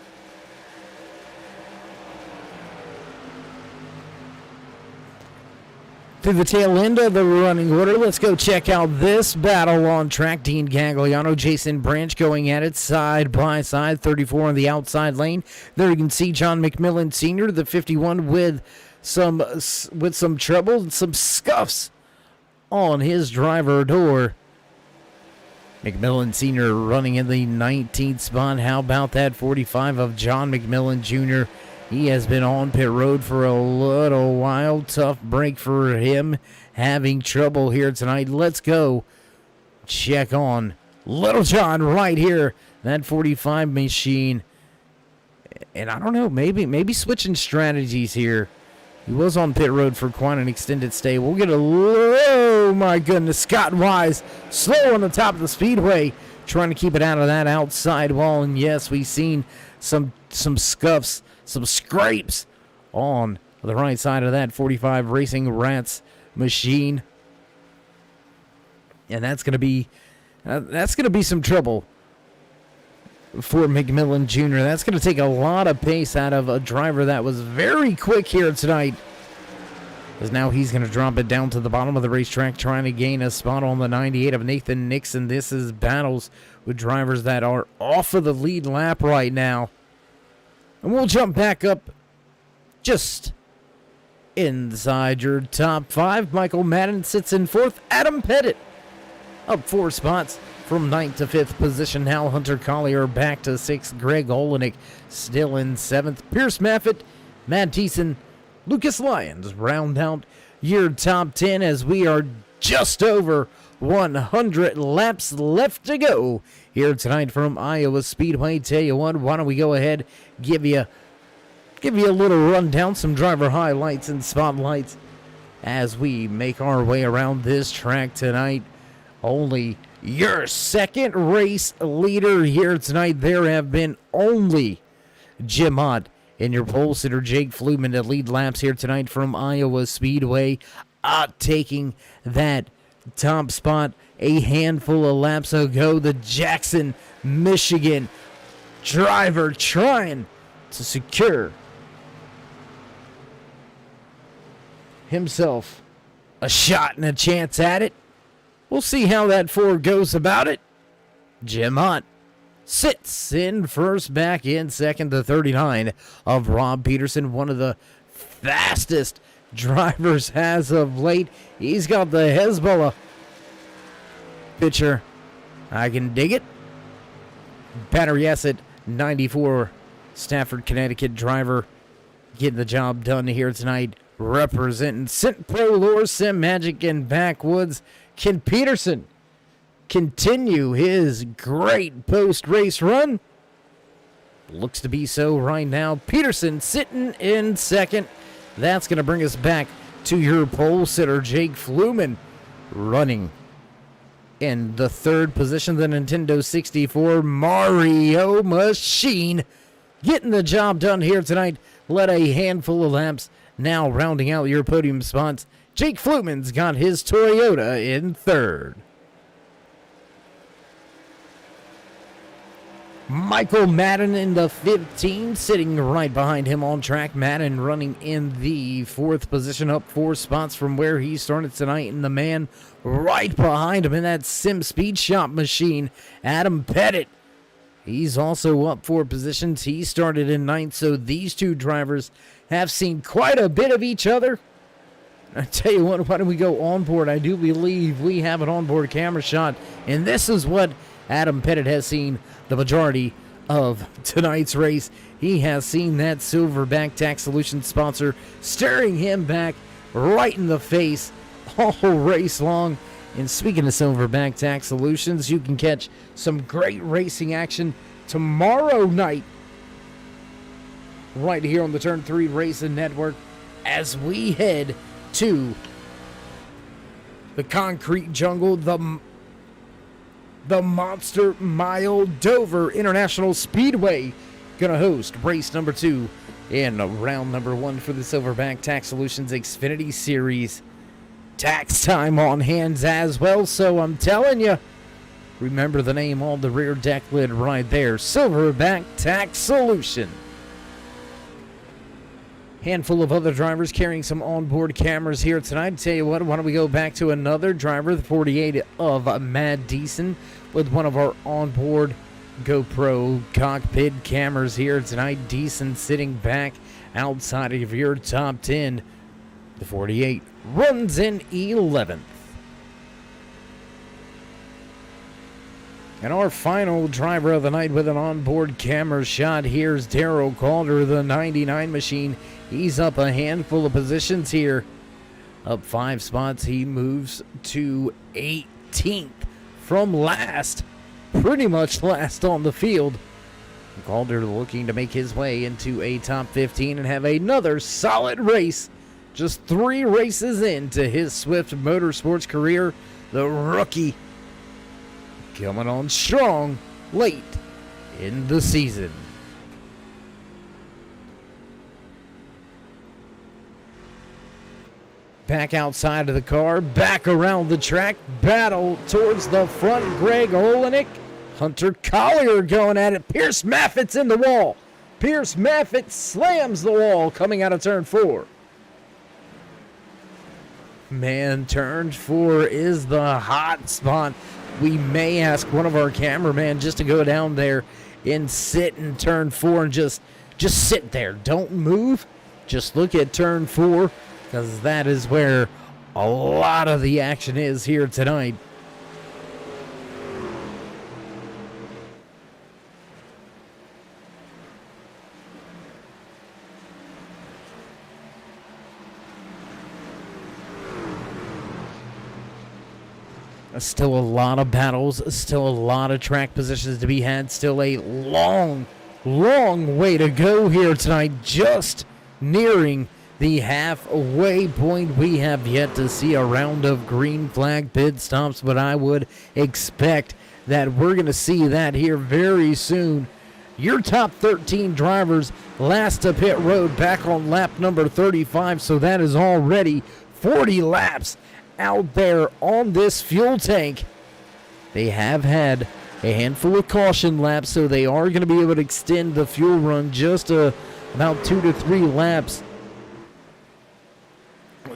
Through the tail end of the running order, let's go check out this battle on track. Dean Gagliano, Jason Branch going at it side by side. 34 on the outside lane. There you can see John McMillan Sr., the 51, with some trouble and some scuffs on his driver door. McMillan Sr. running in the 19th spot. How about that 45 of John McMillan Jr.? He has been on pit road for a little while. Tough break for him. Having trouble here tonight. Let's go check on Little John right here. That 45 machine. And I don't know, maybe switching strategies here. He was on pit road for quite an extended stay. We'll get oh my goodness, Scott Wise slow on the top of the speedway, trying to keep it out of that outside wall. And yes, we've seen some scuffs, some scrapes on the right side of that 45 Racing Rats machine. And that's going to be some trouble for McMillan Jr. That's going to take a lot of pace out of a driver that was very quick here tonight. Because now he's going to drop it down to the bottom of the racetrack, trying to gain a spot on the 98 of Nathan Nixon. This is battles with drivers that are off of the lead lap right now. And we'll jump back up just inside your top 5. Michael Madden sits in 4th. Adam Pettit up 4 spots from 9th to 5th position. Now Hunter Collier back to 6th. Greg Olenek still in 7th. Pierce Maffitt, Matt Thiessen, Lucas Lyons round out your top 10 as we are just over 100 laps left to go here tonight from Iowa Speedway. Tell you what, why don't we go ahead, give you a little rundown, some driver highlights and spotlights as we make our way around this track tonight. Only your second race leader here tonight. There have been only Jim Ott and your pole sitter Jake Fluman to lead laps here tonight from Iowa Speedway. Ott taking that top spot a handful of laps ago. The Jackson, Michigan driver trying to secure himself a shot and a chance at it. We'll see how that Ford goes about it. Jim Ott sits in first, back in second, the 39 of Rob Peterson, one of the fastest drivers as of late. He's got the Hezbollah pitcher. I can dig it. Battery Acid 94 Stafford, Connecticut driver getting the job done here tonight, representing Cint Pro Lore, Sim Magic, and Backwoods. Can Peterson continue his great post-race run? Looks to be so right now. Peterson sitting in second. That's going to bring us back to your pole sitter, Jake Fluman, running in the third position. The Nintendo 64 Mario Machine getting the job done here tonight. Led a handful of laps. Now rounding out your podium spots, Jake Fluman's got his Toyota in third. Michael Madden in the 15, sitting right behind him on track. Madden running in the fourth position, up 4 spots from where he started tonight. And the man right behind him in that Sim Speed Shop machine, Adam Pettit. He's also up 4 positions. He started in 9th, so these two drivers have seen quite a bit of each other. I tell you what, why don't we go on board? I do believe we have an onboard camera shot, and this is what Adam Pettit has seen the majority of tonight's race. He has seen that Silverback Tax Solutions sponsor staring him back right in the face all race long. And speaking of Silverback Tax Solutions, you can catch some great racing action tomorrow night right here on the Turn 3 Racing Network as we head to the concrete jungle, the Monster Mile. Dover International Speedway gonna host race number 2 in round number 1 for the Silverback Tax Solutions Xfinity Series. Tax time on hands as well, so I'm telling you, remember the name on the rear deck lid right there, Silverback Tax Solution. Handful of other drivers carrying some onboard cameras here tonight. Tell you what, why don't we go back to another driver, the 48 of Matt Deason, with one of our onboard GoPro cockpit cameras here tonight. Deason sitting back outside of your top 10. The 48 runs in 11th. And our final driver of the night with an onboard camera shot, here's Darrell Calder, the 99 machine. He's up a handful of positions here. Up 5 spots, he moves to 18th from last. Pretty much last on the field. Calder looking to make his way into a top 15 and have another solid race. Just 3 races into his Swift Motorsports career, the rookie coming on strong late in the season. Back outside of the car, back around the track, battle towards the front. Greg Olenek, Hunter Collier going at it. Pierce Maffitt's in the wall. Pierce Maffitt slams the wall coming out of turn 4. Man, turn 4 is the hot spot. We may ask one of our cameramen just to go down there and sit in turn 4 and just sit there. Don't move. Just look at turn 4, because that is where a lot of the action is here tonight. Still a lot of battles, still a lot of track positions to be had, still a long way to go here tonight, just nearing the halfway point. We have yet to see a round of green flag pit stops, but I would expect that we're going to see that here very soon Your top 13 drivers last to pit road back on lap number 35, so that is already 40 laps out there on this fuel tank. They have had a handful of caution laps, so they are going to be able to extend the fuel run just about 2 to 3 laps.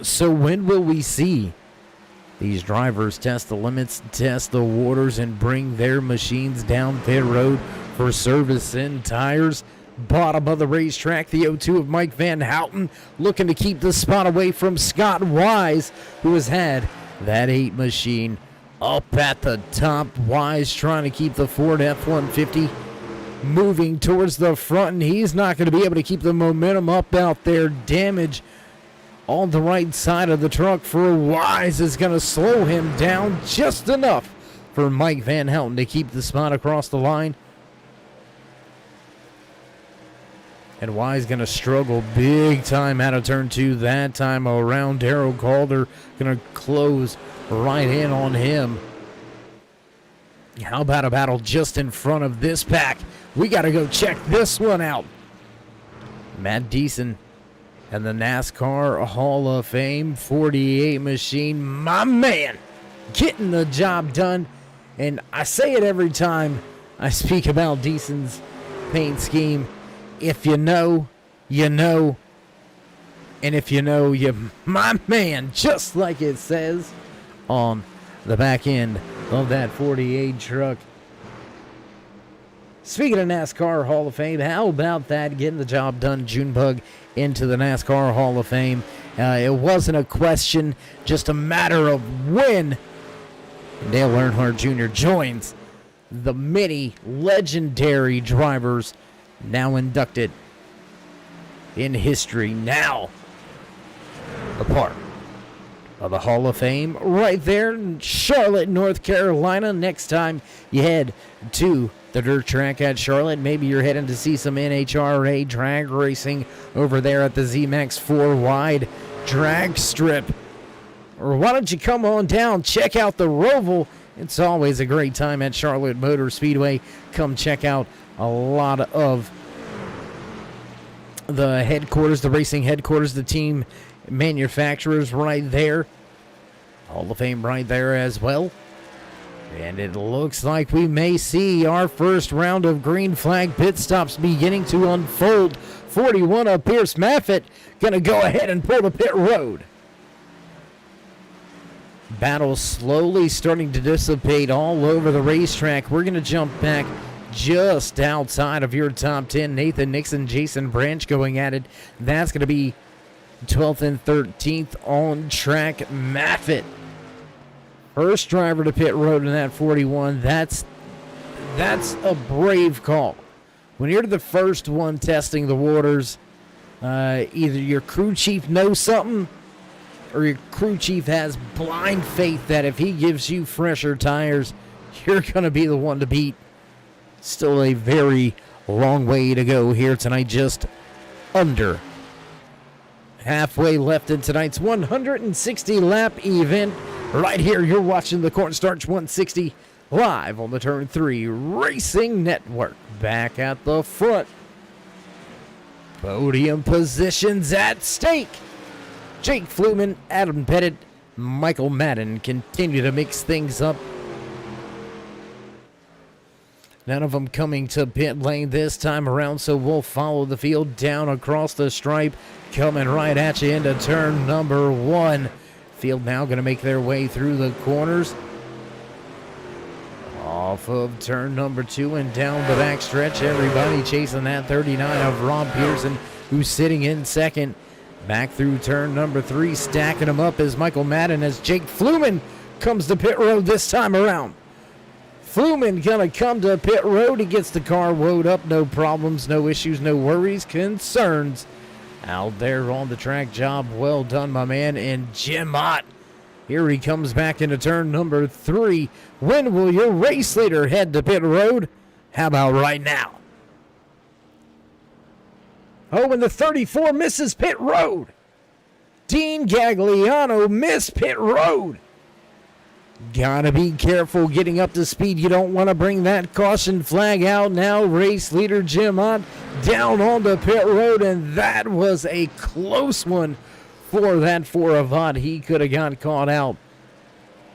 So when will we see these drivers test the limits, test the waters, and bring their machines down pit road for service and tires? Bottom of the racetrack, the 0-2 of Mike Van Houten looking to keep the spot away from Scott Wise, who has had that 8 machine up at the top. Wise trying to keep the Ford F-150 moving towards the front, and he's not going to be able to keep the momentum up out there. Damage on the right side of the truck for Wise is going to slow him down just enough for Mike Van Houten to keep the spot across the line. And Wise going to struggle big time out of turn 2 that time around. Darrell Calder going to close right in on him. How about a battle just in front of this pack? We got to go check this one out. Matt Deason and the NASCAR Hall of Fame 48 machine, my man, getting the job done. And I say it every time I speak about Deason's paint scheme. If you know, you know. And if you know, you, my man, just like it says on the back end of that 48 truck. Speaking of NASCAR Hall of Fame, how about that? Getting the job done, Junebug into the NASCAR Hall of Fame. It wasn't a question, just a matter of when Dale Earnhardt Jr. joins the many legendary drivers now inducted in history, now a part of the Hall of Fame right there in Charlotte, North Carolina. Next time you head to the dirt track at Charlotte, maybe you're heading to see some NHRA drag racing over there at the ZMAX 4 Wide drag strip. Or why don't you come on down, check out the Roval. It's always a great time at Charlotte Motor Speedway. Come check out a lot of the headquarters, the racing headquarters, the team manufacturers right there. Hall of Fame right there as well. And it looks like we may see our first round of green flag pit stops beginning to unfold. 41 of Pierce Maffitt going to go ahead and pull the pit road. Battle slowly starting to dissipate all over the racetrack. We're going to jump back just outside of your top 10. Nathan Nixon, Jason Branch going at it. That's going to be 12th and 13th on track. Maffitt, first driver to pit road in that 41. That's a brave call. When you're the first one testing the waters, either your crew chief knows something or your crew chief has blind faith that if he gives you fresher tires, you're going to be the one to beat. Still a very long way to go here tonight, just under halfway left in tonight's 160-lap event. Right here, you're watching the Cornstarch 160 live on the Turn 3 Racing Network. Back at the front, podium positions at stake. Jake Fluman, Adam Pettit, Michael Madden continue to mix things up. None of them coming to pit lane this time around, so we'll follow the field down across the stripe, coming right at you into turn number 1. Field now going to make their way through the corners. Off of turn number 2 and down the back stretch. Everybody chasing that 39 of Rob Pearson, who's sitting in second. Back through turn number 3, stacking them up is Michael Madden as Jake Fluman comes to pit road this time around. Fluman gonna come to pit road. He gets the car woed up. No problems, no issues, no worries, concerns out there on the track. Job well done, my man. And Jim Ott, here he comes back into turn number 3. When will your race leader head to pit road? How about right now? Oh, and the 34 misses pit road. Dean Gagliano missed pit road. Gotta be careful getting up to speed. You don't want to bring that caution flag out now. Race leader Jim Ott down on the pit road, and that was a close one for that for Avant. He could have got caught out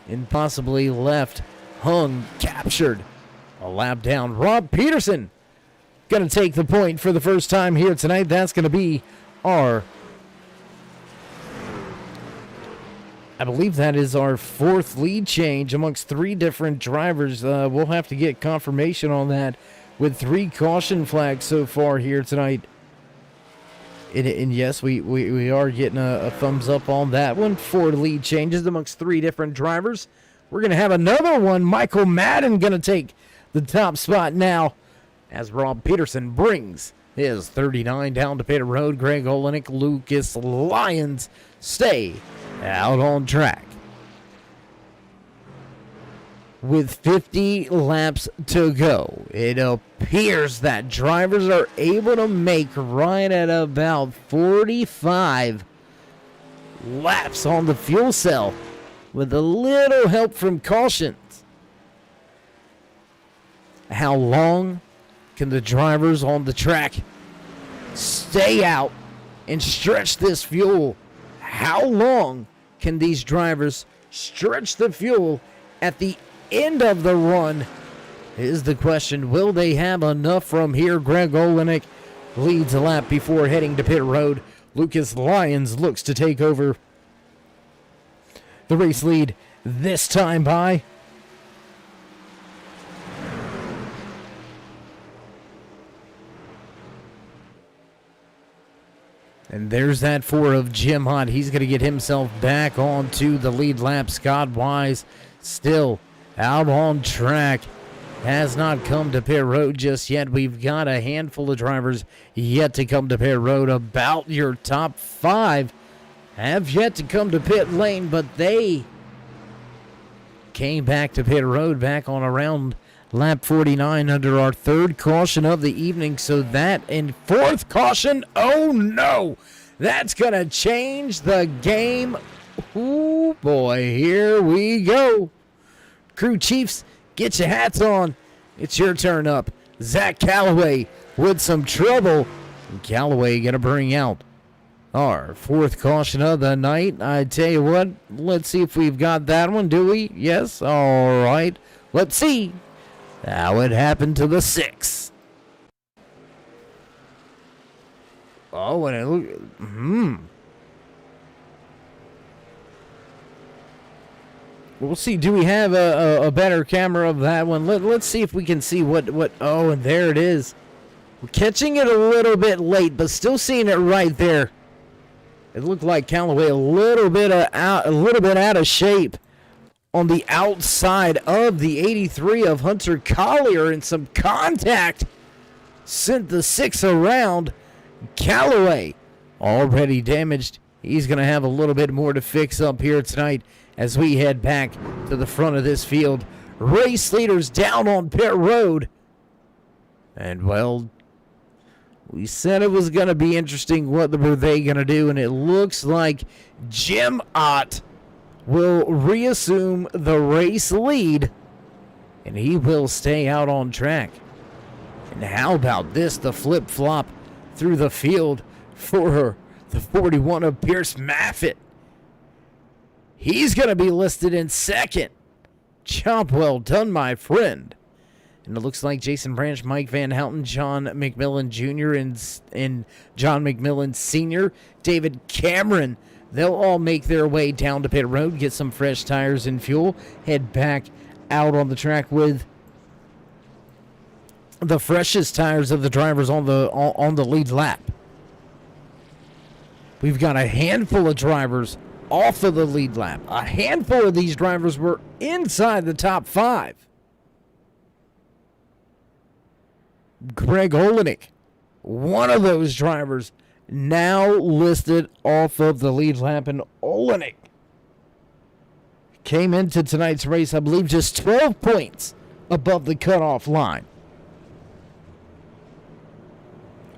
and possibly left, hung, captured. A lap down. Rob Peterson going to take the point for the first time here tonight. That's going to be our, I believe that is our fourth lead change amongst three different drivers. We'll have to get confirmation on that with 3 caution flags so far here tonight. And yes, we are getting a thumbs up on that one. 4 lead changes amongst 3 different drivers. We're going to have another one. Michael Madden going to take the top spot now as Rob Peterson brings his 39 down to pit road. Greg Olenek, Lucas Lyons stay out on track. With 50 laps to go, it appears that drivers are able to make right at about 45 laps on the fuel cell with a little help from cautions. How long can the drivers on the track stay out and stretch this fuel? How long can these drivers stretch the fuel at the end of the run is the question. Will they have enough from here? Greg Olenek leads a lap before heading to pit road. Lucas Lyons looks to take over the race lead this time by and there's that 4 of Jim Hunt. He's going to get himself back onto the lead lap. Scott Wise still out on track. Has not come to pit road just yet. We've got a handful of drivers yet to come to pit road. About your top 5 have yet to come to pit lane, but they came back to pit road back on around lap 49 under our 3rd caution of the evening. So that in 4th caution, oh no, that's going to change the game. Oh boy, here we go. Crew chiefs, get your hats on. It's your turn up. Zach Calloway with some trouble. Calloway going to bring out our 4th caution of the night. I tell you what, let's see if we've got that one. Do we? Yes. All right. Let's see how it happened to the 6. Oh, and it look. We'll see. Do we have a better camera of that one? Let's see if we can see what. Oh, and there it is. We're catching it a little bit late, but still seeing it right there. It looked like Callaway a little bit out of shape on the outside of the 83 of Hunter Collier, and some contact sent the 6 around. Callaway already damaged. He's going to have a little bit more to fix up here tonight as we head back to the front of this field. Race leaders down on pit road. And, well, we said it was going to be interesting. What were they going to do? And it looks like Jim Ott will reassume the race lead, and he will stay out on track. And how about this? The flip-flop through the field for the 41 of Pierce Maffitt. He's going to be listed in 2nd. Job well done, my friend. And it looks like Jason Branch, Mike Van Houten, John McMillan Jr., and John McMillan Sr., David Cameron, they'll all make their way down to pit road, get some fresh tires and fuel, head back out on the track with the freshest tires of the drivers on the lead lap. We've got a handful of drivers off of the lead lap. A handful of these drivers were inside the top 5. Greg Olenek, one of those drivers, now listed off of the lead lap, and Olenek came into tonight's race, I believe, just 12 points above the cutoff line.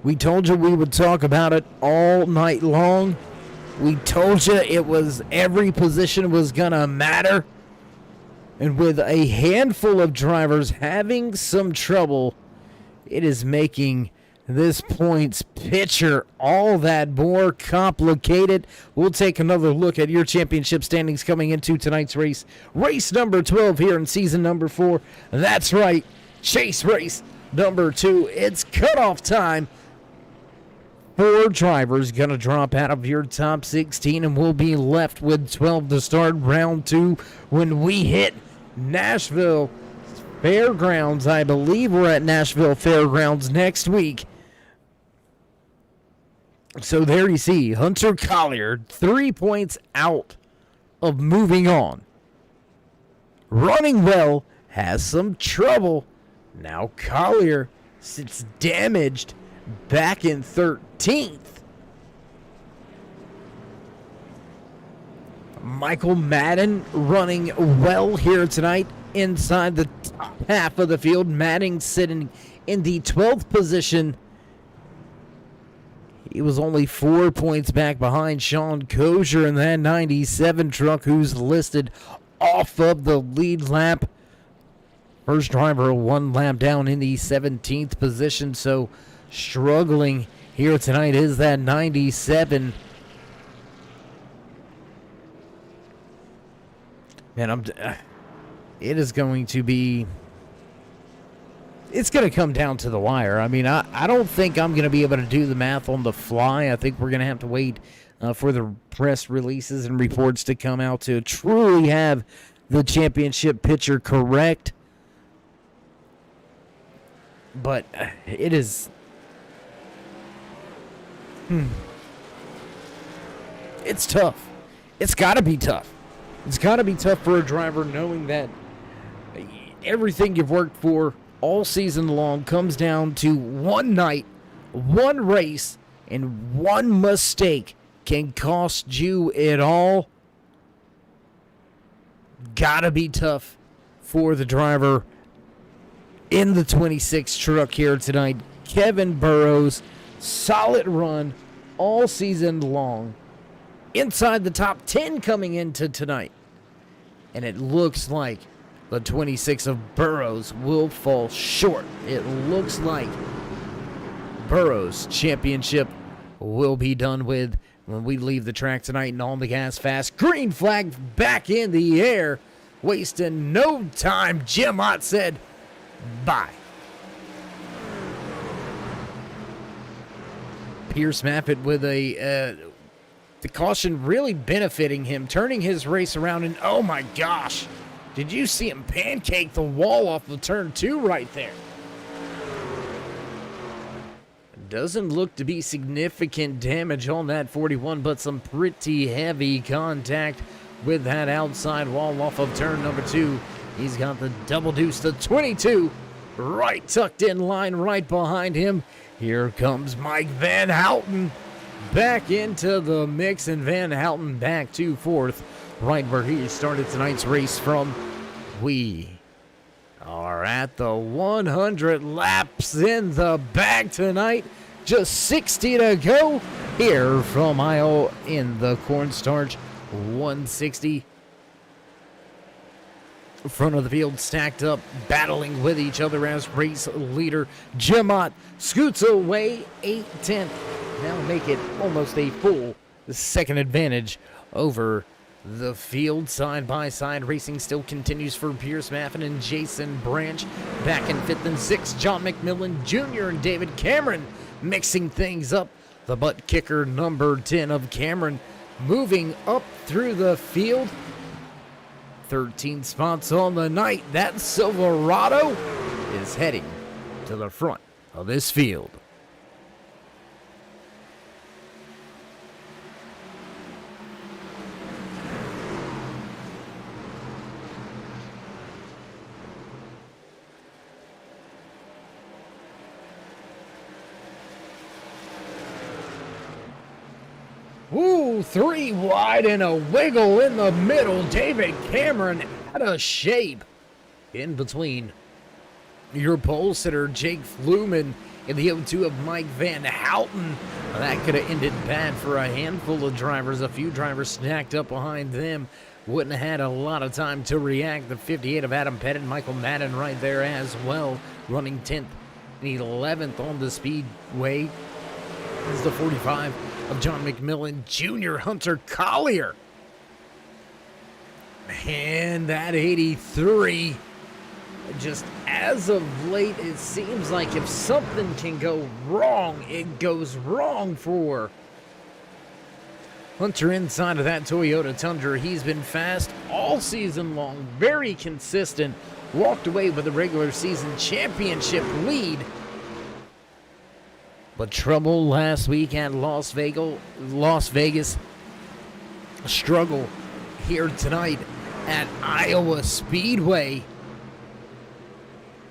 We told you we would talk about it all night long. We told you it was every position was going to matter. And with a handful of drivers having some trouble, it is making this points picture all that more complicated. We'll take another look at your championship standings coming into tonight's race. Race number 12 here in season number 4. That's right, chase race number 2. It's cutoff time. 4 drivers going to drop out of your top 16, and we'll be left with 12 to start round 2 when we hit Nashville Fairgrounds. I believe we're at Nashville Fairgrounds next week. So there you see Hunter Collier 3 points out of moving on. Running well, has some trouble. Now Collier sits damaged back in 13th. Michael Madden running well here tonight inside the top half of the field. Madden sitting in the 12th position. He was only 4 points back behind Sean Kosher in that 97 truck, who's listed off of the lead lap. First driver 1 lap down in the 17th position, so struggling here tonight is that 97. Man, it is going to be... It's going to come down to the wire. I mean, I don't think I'm going to be able to do the math on the fly. I think we're going to have to wait for the press releases and reports to come out to truly have the championship picture correct. But it is... It's tough. It's got to be tough. It's got to be tough for a driver knowing that everything you've worked for all season long comes down to one night, one race, and one mistake can cost you it all. Gotta be tough for the driver in the 26 truck here tonight. Kevin Burrows, solid run all season long. Inside the top 10 coming into tonight. And it looks like the 26 of Burrows will fall short. It looks like Burrows' championship will be done with when we leave the track tonight and on the gas fast. Green flag back in the air. Wasting no time. Jim Ott said, bye. Pierce Maffitt with the caution really benefiting him, turning his race around, and oh my gosh, did you see him pancake the wall off of turn 2 right there? Doesn't look to be significant damage on that 41, but some pretty heavy contact with that outside wall off of turn number 2. He's got the double deuce to 22, right tucked in line right behind him. Here comes Mike Van Houten back into the mix, and Van Houten back to 4th, right where he started tonight's race from. We are at the 100 laps in the bag tonight. Just 60 to go here from Iowa in the cornstarch. 160. Front of the field stacked up, battling with each other as race leader Jim Ott scoots away 8/10. Now make it almost a full second advantage over the field. Side by side racing still continues for Pierce Maffin and Jason Branch. Back in 5th and 6th, John McMillan Jr. and David Cameron mixing things up. The butt kicker number 10 of Cameron moving up through the field. 13 spots on the night. That Silverado is heading to the front of this field. Ooh, 3 wide and a wiggle in the middle. David Cameron out of shape. In between your pole sitter, Jake Fluman, and the 0-2 of Mike Van Houten. That could have ended bad for a handful of drivers. A few drivers snacked up behind them. wouldn't have had a lot of time to react. The 58 of Adam Pettit, Michael Madden right there as well, running 10th and 11th on the speedway. This is the 45 of John McMillan Jr., Hunter Collier. And that 83, just as of late, it seems like if something can go wrong, it goes wrong for Hunter inside of that Toyota Tundra. He's been fast all season long, very consistent, walked away with a regular season championship lead. But trouble last week at Las Vegas. Struggle here tonight at Iowa Speedway.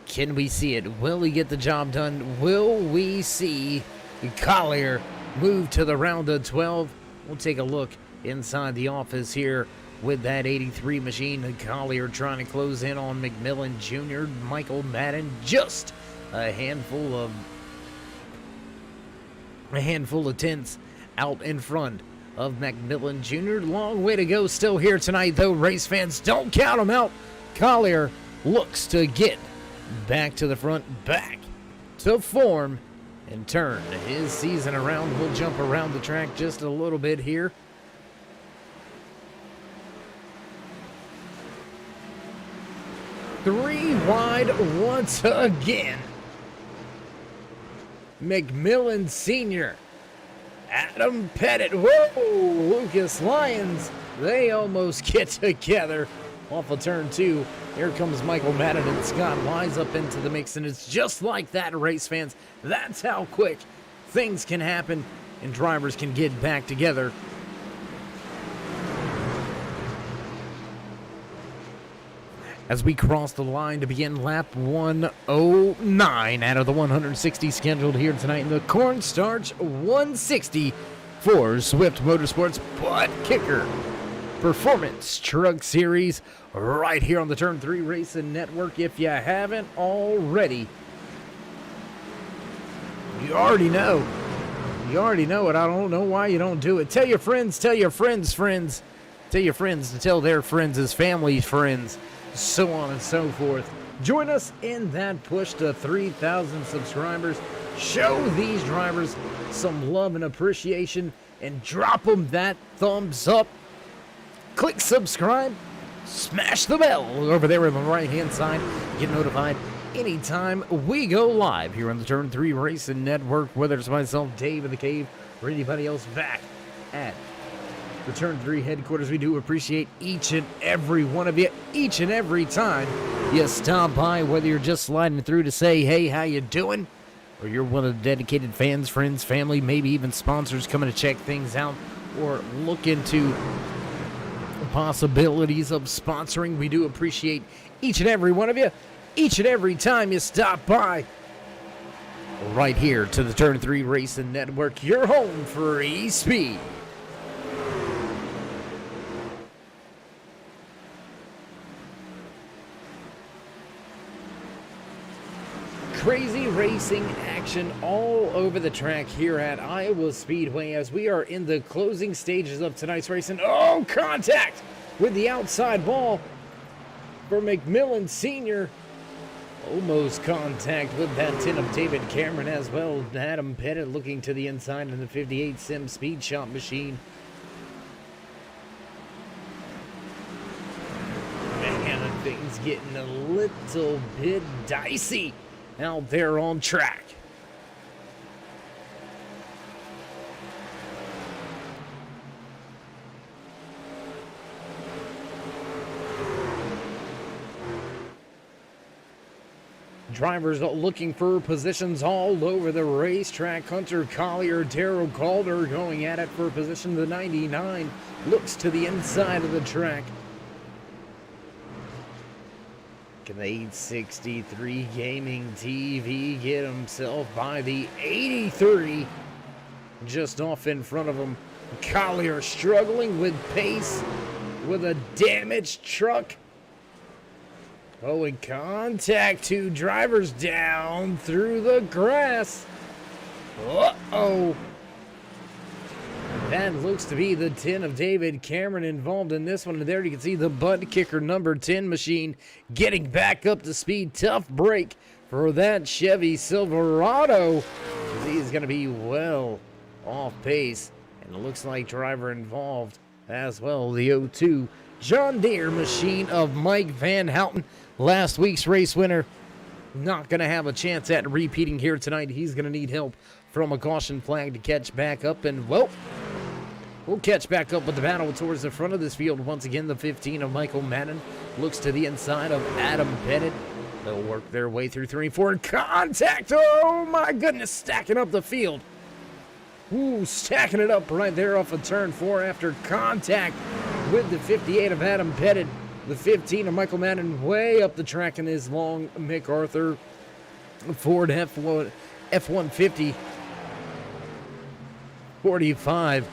Can we see it? Will he get the job done? Will we see Collier move to the round of 12? We'll take a look inside the office here with that 83 machine. Collier trying to close in on McMillan Jr., Michael Madden, just a handful of tenths out in front of McMillan Jr. Long way to go still here tonight, though. Race fans, don't count him out. Collier looks to get back to the front, back to form, and turn his season around. We'll jump around the track just a little bit here. Three wide once again. McMillan Sr., Adam Pettit, whoa, Lucas Lyons, they almost get together off of turn 2. Here comes Michael Madden and Scott Wise up into the mix, and it's just like that, race fans. That's how quick things can happen and drivers can get back together. As we cross the line to begin lap 109 out of the 160 scheduled here tonight in the Cornstarch 160 for Swift Motorsports Butt Kicker Performance Truck Series right here on the Turn 3 Racing Network. If you haven't already, you already know it. I don't know why you don't do it. Tell your friends, tell your friends' friends, tell your friends to tell their friends' family friends, so on and so forth. Join us in that push to 3,000 subscribers. Show these drivers some love and appreciation and drop them that thumbs up. Click subscribe, smash the bell over there on the right hand side. Get notified anytime we go live here on the Turn 3 Racing Network, whether it's myself, Dave in the Cave, or anybody else back at the Turn 3 headquarters. We do appreciate each and every one of you, each and every time you stop by, whether you're just sliding through to say, hey, how you doing? Or you're one of the dedicated fans, friends, family, maybe even sponsors coming to check things out or look into possibilities of sponsoring. We do appreciate each and every one of you, each and every time you stop by. Right here to the Turn 3 Racing Network, your home for e-speed. Crazy racing action all over the track here at Iowa Speedway as we are in the closing stages of tonight's racing. Oh, contact with the outside ball for McMillan Sr. Almost contact with that 10 of David Cameron as well. Adam Pettit looking to the inside in the 58 Sim Speed Shop machine. Man, things getting a little bit dicey out there on track. Drivers looking for positions all over the racetrack. Hunter Collier, Darrell Calder going at it for position. The 99 looks to the inside of the track. Can the 863 Gaming TV get himself by the 83? Just off in front of him. Collier struggling with pace with a damaged truck. Oh, and contact. Two drivers down through the grass. Uh-oh. That looks to be the 10 of David Cameron involved in this one. And there you can see the butt kicker number 10 machine getting back up to speed. Tough break for that Chevy Silverado. He's going to be well off pace. And it looks like driver involved as well. The 02 John Deere machine of Mike Van Houten, last week's race winner. Not going to have a chance at repeating here tonight. He's going to need help from a caution flag to catch back up. And, well, we'll catch back up with the battle towards the front of this field. Once again, the 15 of Michael Madden looks to the inside of Adam Bennett. They'll work their way through 3 and 4. And contact! Oh, my goodness, stacking up the field. Ooh, stacking it up right there off of turn 4 after contact with the 58 of Adam Pettit. The 15 of Michael Madden way up the track in his long MacArthur Ford F-150. 45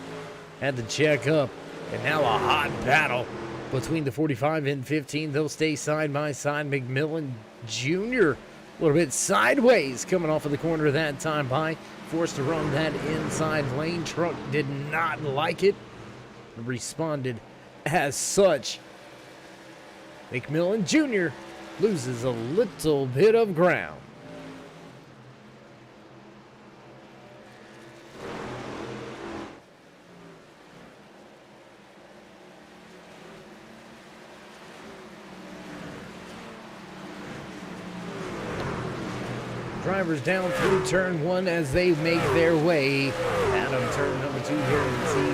had to check up. And now a hot battle between the 45 and 15. They'll stay side by side. McMillan Jr. a little bit sideways coming off of the corner that time by. Forced to run that inside lane. Truck did not like it. Responded as such. McMillan Jr. loses a little bit of ground. Drivers down through turn 1 as they make their way out of turn number 2 here. You can see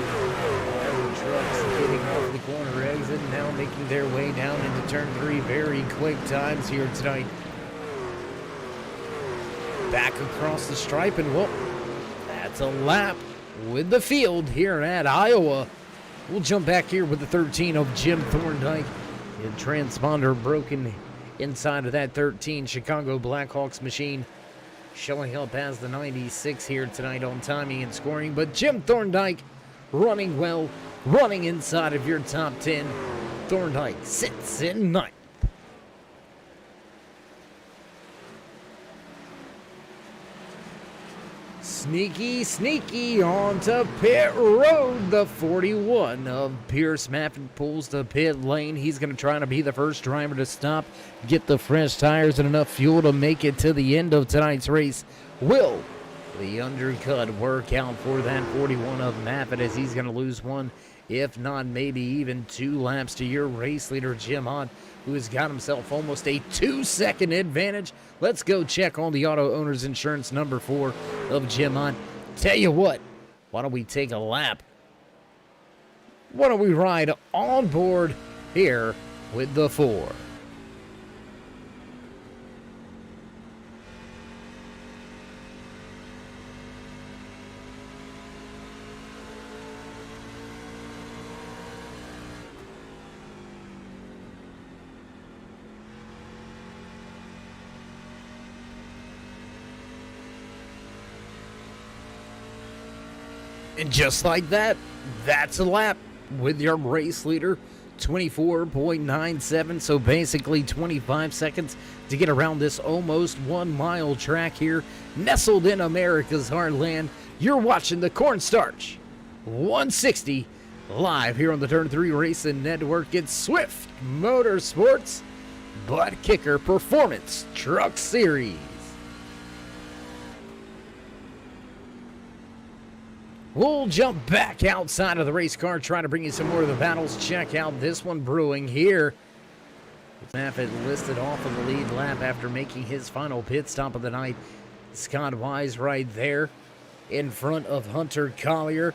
all the trucks getting off the corner exit, now making their way down into turn 3. Very quick times here tonight. Back across the stripe, and well, that's a lap with the field here at Iowa. We'll jump back here with the 13 of Jim Thorndike. The transponder broken inside of that 13 Chicago Blackhawks machine. Showing up as the 96 here tonight on timing and scoring. But Jim Thorndike running well, running inside of your top 10. Thorndike sits in 9th. Sneaky onto pit road. The 41 of Pierce Maffin pulls the pit lane. He's going to try to be the first driver to stop, get the fresh tires and enough fuel to make it to the end of tonight's race. Will the undercut work out for that 41 of Maffin, as he's going to lose one, if not maybe even 2 laps to your race leader, Jim Hunt, who has got himself almost a 2-second advantage. Let's go check on the Auto Owners Insurance number 4 of Jim Hunt. Tell you what, why don't we take a lap? Why don't we ride on board here with the 4? And just like that, that's a lap with your race leader, 24.97. So basically 25 seconds to get around this almost 1 mile track here, nestled in America's heartland. You're watching the Cornstarch 160 live here on the Turn 3 Racing Network. It's Swift Motorsports Butt Kicker Performance Truck Series. We'll jump back outside of the race car, trying to bring you some more of the battles. Check out this one brewing here. Maffin listed off of the lead lap after making his final pit stop of the night. Scott Wise right there in front of Hunter Collier.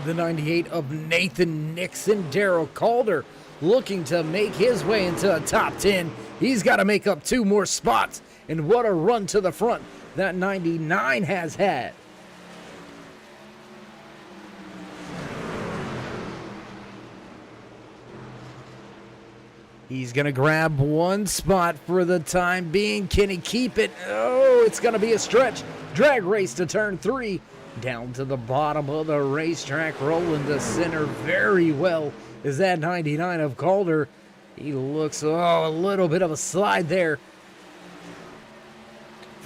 The 98 of Nathan Nixon. Darrell Calder looking to make his way into a top 10. He's got to make up 2 more spots. And what a run to the front that 99 has had. He's going to grab 1 spot for the time being. Can he keep it? Oh, it's going to be a stretch. Drag race to turn 3. Down to the bottom of the racetrack, rolling the center very well is that 99 of Calder. He looks, a little bit of a slide there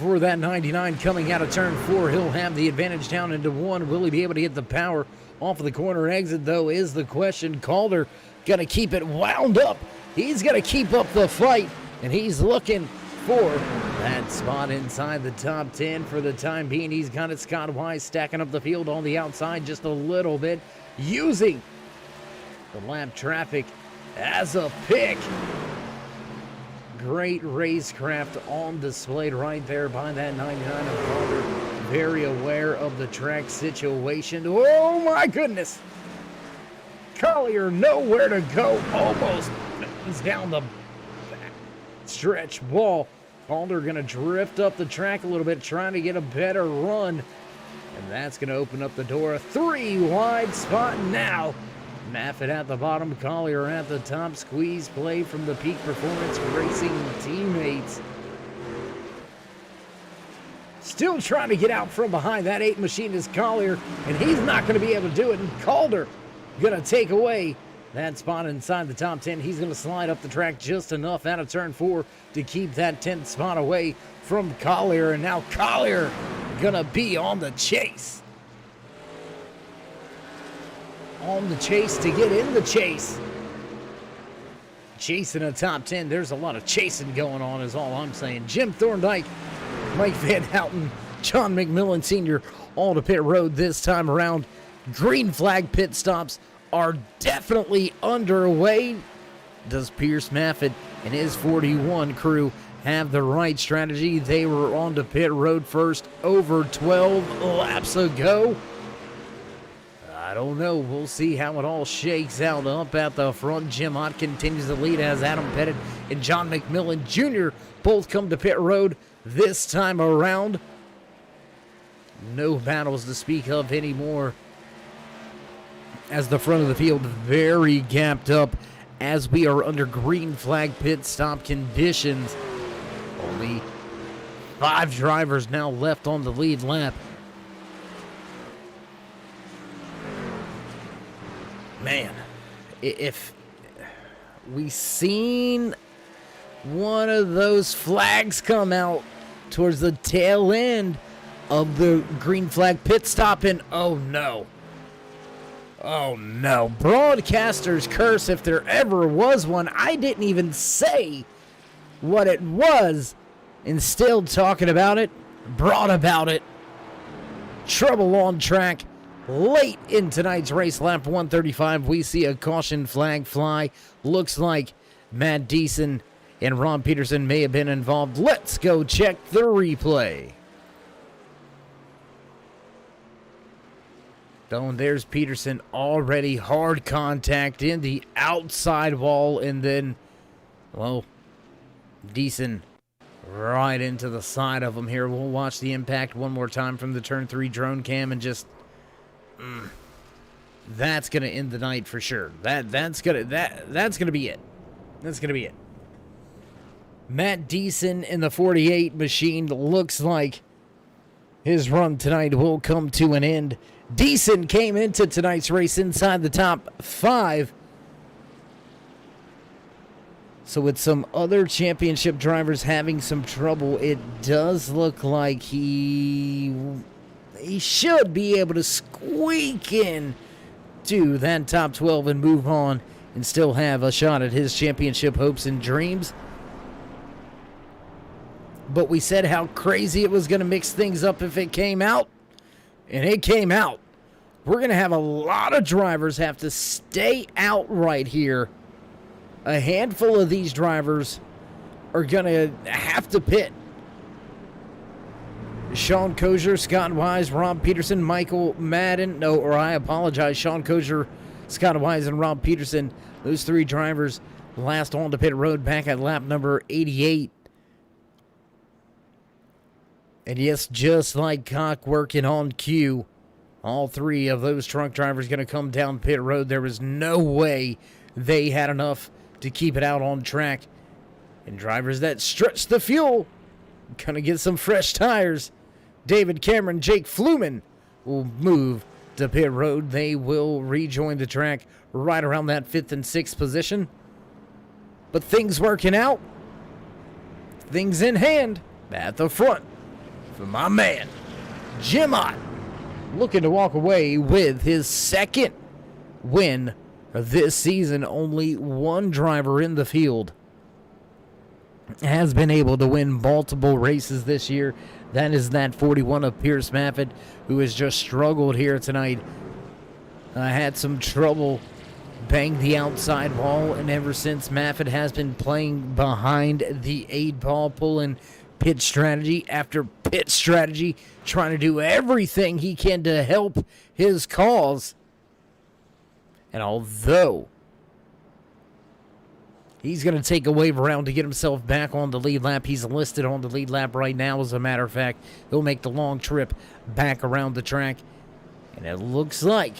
for that 99 coming out of turn 4. He'll have the advantage down into 1. Will he be able to get the power off of the corner exit, though, is the question. Calder going to keep it wound up. He's going to keep up the fight, and he's looking for that spot inside the top 10 for the time being. He's got it. Scott Wise stacking up the field on the outside just a little bit, using the lap traffic as a pick. Great racecraft on display right there by that 99 of Calder. Very aware of the track situation. Oh my goodness! Collier nowhere to go. Almost is down the stretch wall. Calder going to drift up the track a little bit, trying to get a better run. And that's going to open up the door. A 3-wide spot now. Maffett at the bottom, Collier at the top. Squeeze play from the Peak Performance Racing teammates. Still trying to get out from behind. That 8 machine is Collier, and he's not going to be able to do it. And Calder going to take away that spot inside the top 10. He's going to slide up the track just enough out of turn 4 to keep that 10th spot away from Collier. And now Collier going to be on the chase. On the chase to get in the chase. Chasing a top 10. There's a lot of chasing going on is all I'm saying. Jim Thorndike, Mike Van Houten, John McMillan Sr. all to pit road this time around. Green flag pit stops are definitely underway. Does Pierce Maffett and his 41 crew have the right strategy? They were on to pit road first over 12 laps ago. I don't know. We'll see how it all shakes out. Up at the front, Jim Ott continues to lead as Adam Pettit and John McMillan Jr. both come to pit road this time around. No battles to speak of anymore, as the front of the field very gapped up as we are under green flag pit stop conditions. Only 5 drivers now left on the lead lap. Man, if we seen one of those flags come out towards the tail end of the green flag pit stop, and oh no, broadcaster's curse if there ever was one. I didn't even say what it was, and still talking about it, brought about it. Trouble on track. Late in tonight's race, lap 135, we see a caution flag fly. Looks like Matt Deason and Ron Peterson may have been involved. Let's go check the replay. Oh, and there's Peterson, already hard contact in the outside wall, and then, well, Deason right into the side of him here. We'll watch the impact one more time from the turn 3 drone cam, and just that's gonna end the night for sure. That's gonna be it. That's gonna be it. Matt Deason in the 48 machine looks like his run tonight will come to an end. Deason came into tonight's race inside the top 5. So with some other championship drivers having some trouble, it does look like he should be able to squeak in to that top 12 and move on and still have a shot at his championship hopes and dreams. But we said how crazy it was going to mix things up if it came out, and it came out. We're going to have a lot of drivers have to stay out right here. A handful of these drivers are going to have to pit. Sean Kozier, Scott Wise, Rob Peterson, Michael Madden. Sean Kozier, Scott Wise, and Rob Peterson. Those 3 drivers last on to pit road back at lap number 88. And yes, just like Cock working on cue, all 3 of those truck drivers going to come down pit road. There was no way they had enough to keep it out on track. And drivers that stretch the fuel going to get some fresh tires. David Cameron, Jake Fluman will move to pit road. They will rejoin the track right around that 5th and 6th position. But things working out. Things in hand at the front for my man, Jim Ott, looking to walk away with his second win this season. Only one driver in the field has been able to win multiple races this year. That is that 41 of Pierce Maffett, who has just struggled here tonight. Had some trouble, banged the outside wall, and ever since Maffett has been playing behind the 8-ball, pulling pit strategy after pit strategy, trying to do everything he can to help his cause. And although he's going to take a wave around to get himself back on the lead lap, he's listed on the lead lap right now, as a matter of fact. He'll make the long trip back around the track. And it looks like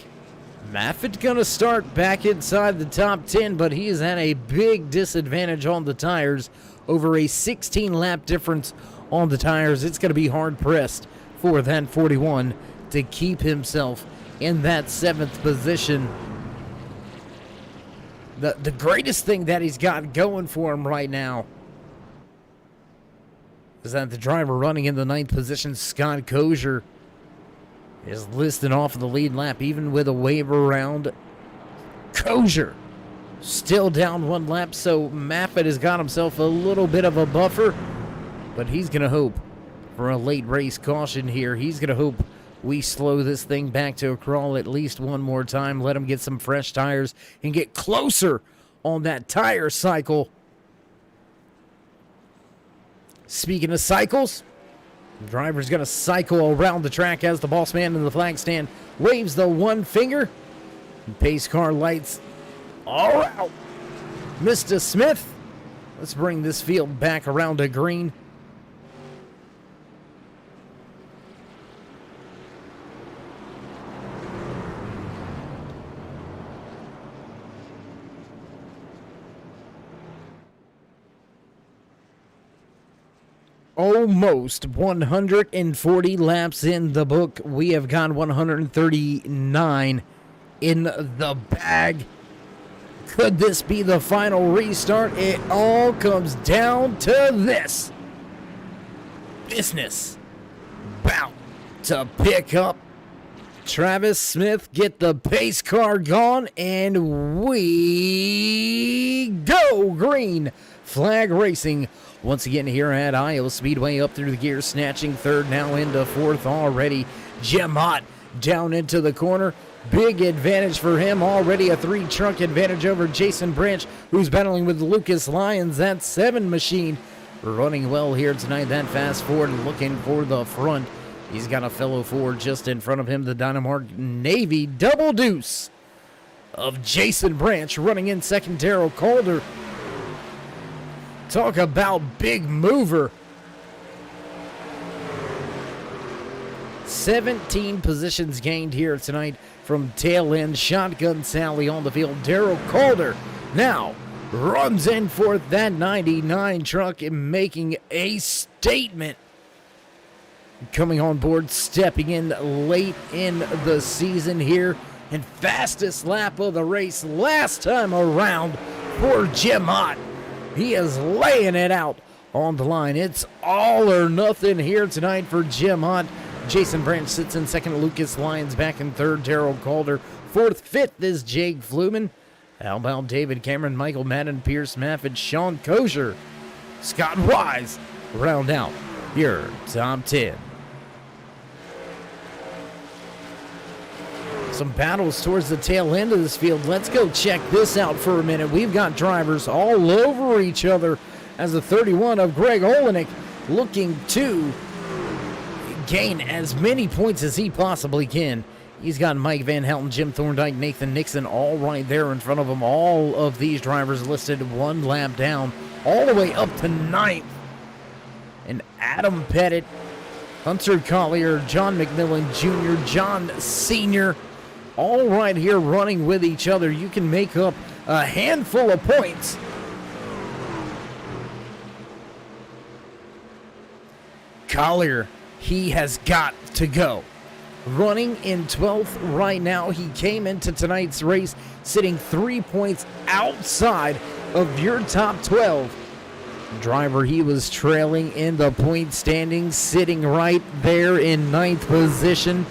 Maffett going to start back inside the top 10, but he is at a big disadvantage on the tires. Over a 16-lap difference on the tires. It's going to be hard-pressed for that 41 to keep himself in that 7th position. The greatest thing that he's got going for him right now is that the driver running in the 9th position, Scott Kosher, is listed off of the lead lap, even with a wave around. Kosher still down 1 lap, so Maffett has got himself a little bit of a buffer, but he's going to hope for a late race caution here. He's going to hope we slow this thing back to a crawl at least one more time, let him get some fresh tires and get closer on that tire cycle. Speaking of cycles, the driver's going to cycle around the track as the boss man in the flag stand waves the one finger. Pace car lights all out. Mr. Smith, let's bring this field back around to green. Almost 140 laps in the book. We have gone 139 in the bag. Could this be the final restart? It all comes down to this. Business about to pick up. Travis Smith get the pace car gone, and we go green. Flag racing once again here at Iowa Speedway, up through the gears, snatching 3rd, now into 4th already. Jim Ott down into the corner. Big advantage for him, already a 3-trunk advantage over Jason Branch, who's battling with Lucas Lyons. That 7 machine running well here tonight. That Fast Ford looking for the front. He's got a fellow Ford just in front of him, the Dynamark Navy double deuce of Jason Branch running in second. Darrell Calder. Talk about big mover. 17 positions gained here tonight from tail end. Shotgun Sally on the field. Darrell Calder now runs in for that 99 truck and making a statement. Coming on board, stepping in late in the season here. And fastest lap of the race last time around for Jim Ott. He is laying it out on the line. It's all or nothing here tonight for Jim Ott. Jason Branch sits in second. Lucas Lyons back in 3rd. Darrell Calder 4th. 5th is Jake Fluman. How about David Cameron, Michael Madden, Pierce Maffett, Sean Kosher, Scott Wise round out your top 10. Some battles towards the tail end of this field. Let's go check this out for a minute. We've got drivers all over each other as the 31 of Greg Olenek looking to gain as many points as he possibly can. He's got Mike Van Houten, Jim Thorndike, Nathan Nixon all right there in front of him. All of these drivers listed 1 lap down, all the way up to 9th. And Adam Pettit, Hunter Collier, John McMillan Jr., John Sr., all right here running with each other. You can make up a handful of points. Collier, he has got to go. Running in 12th right now. He came into tonight's race sitting 3 points outside of your top 12. Driver, he was trailing in the point standings, sitting right there in 9th position.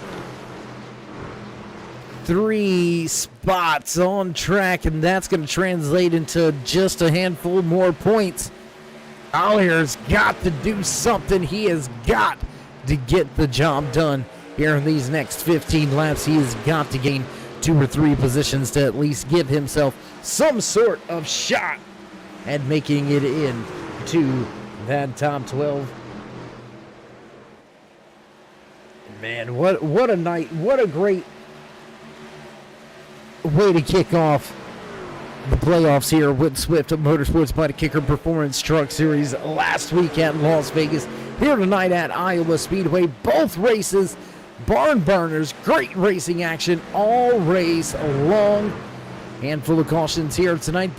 3 spots on track, and that's going to translate into just a handful more points. Collier's got to do something. He has got to get the job done here in these next 15 laps. He has got to gain 2 or 3 positions to at least give himself some sort of shot at making it in to that top 12. Man, what a night. What a great way to kick off the playoffs here with Swift Motorsports BUTTKICKER Performance Truck Series last week at Las Vegas. Here tonight at Iowa Speedway. Both races, barn burners, great racing action all race long. Handful of cautions here tonight.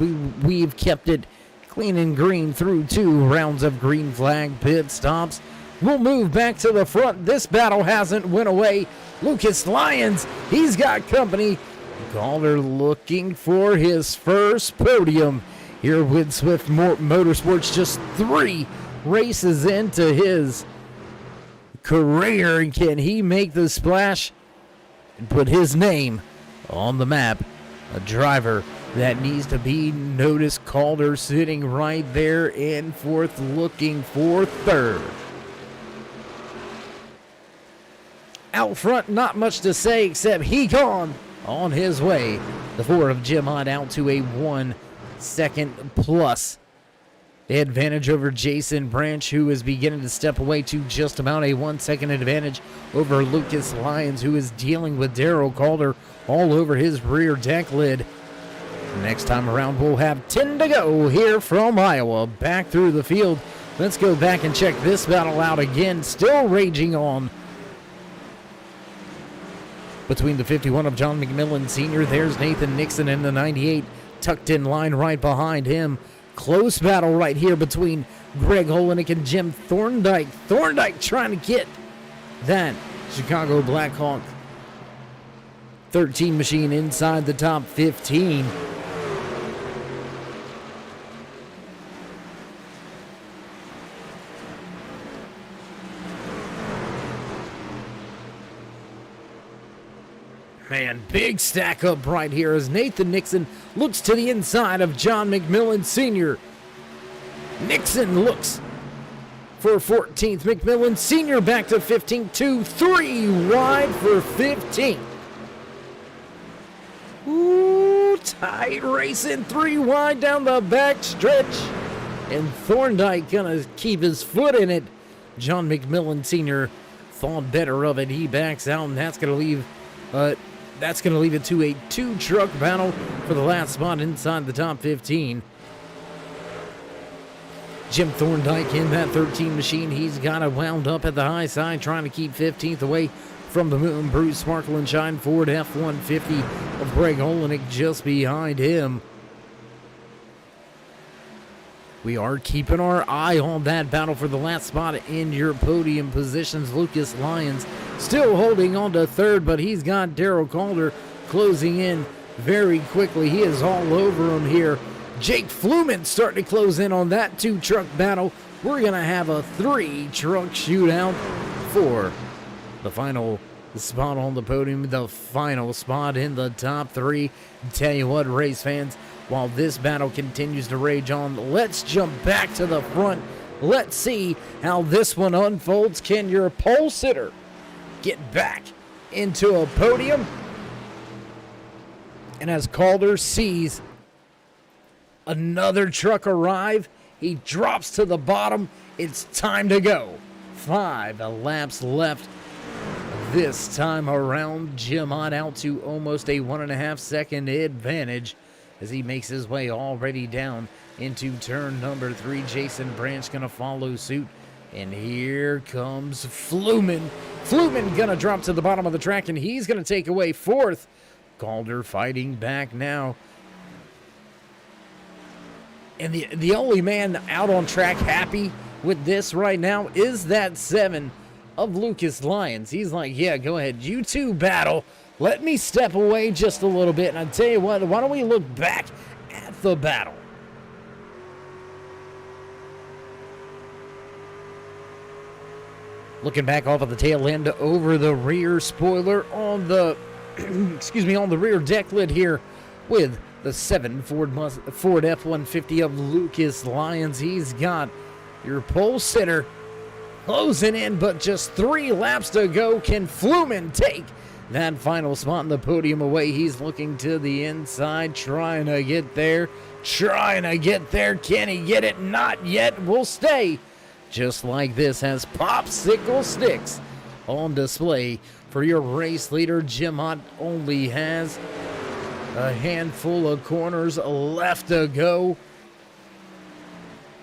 We've kept it clean and green through 2 rounds of green flag pit stops. We'll move back to the front. This battle hasn't went away. Lucas Lyons, he's got company. Calder looking for his first podium here with Swift Motorsports, just 3 races into his career. And can he make the splash and put his name on the map? A driver that needs to be noticed. Calder sitting right there in 4th, looking for 3rd. Out front, not much to say except he gone on his way. The 4 of Jim Hunt out to a 1 second plus advantage over Jason Branch, who is beginning to step away to just about a 1 second advantage over Lucas Lyons, who is dealing with Darryl Calder all over his rear deck lid. Next time around, we'll have 10 to go here from Iowa. Back through the field. Let's go back and check this battle out again. Still raging on between the 51 of John McMillan Sr. There's Nathan Nixon in the 98, tucked in line right behind him. Close battle right here between Greg Holenick and Jim Thorndike. Thorndike trying to get that Chicago Blackhawk 13 machine inside the top 15. Man, big stack up right here as Nathan Nixon looks to the inside of John McMillan Sr. Nixon looks for 14th. McMillan Sr. back to 15th. 2, 3 wide for 15th. Ooh, tight racing. 3 wide down the back stretch. And Thorndike gonna keep his foot in it. John McMillan Sr. thought better of it. He backs out, and that's gonna leave it to a 2-truck battle for the last spot inside the top 15. Jim Thorndike in that 13 machine. He's got it wound up at the high side, trying to keep 15th away from the Moon Bruce Sparkle and Shine Ford F-150 of Greg Holenick just behind him. We are keeping our eye on that battle for the last spot in your podium positions. Lucas Lyons still holding on to 3rd, but he's got Darryl Calder closing in very quickly. He is all over him here. Jake Fluman starting to close in on that 2-truck battle. We're going to have a 3-truck shootout for the final spot on the podium, the final spot in the top 3. Tell you what, race fans, while this battle continues to rage on, let's jump back to the front. Let's see how this one unfolds. Can your pole sitter get back into a podium? And as Calder sees another truck arrive, he drops to the bottom. It's time to go. 5 laps left. This time around, Jim Hunt out to almost a 1.5 second advantage as he makes his way already down into turn number 3. Jason Branch gonna follow suit. And here comes Fluman. Fluman gonna drop to the bottom of the track, and he's gonna take away 4th. Calder fighting back now. And the only man out on track happy with this right now is that 7 of Lucas Lyons. He's like, yeah, go ahead. You two battle. Let me step away just a little bit. And I tell you what, why don't we look back at the battle? Looking back off of the tail end over the rear spoiler on the, on the rear deck lid here with the 7 Ford F-150 of Lucas Lyons. He's got your pole sitter closing in, but just 3 laps to go. Can Fluman take that final spot on the podium away? He's looking to the inside, trying to get there. Can he get it? Not yet. Will stay just like this as popsicle sticks on display for your race leader. Jim Ott only has a handful of corners left to go.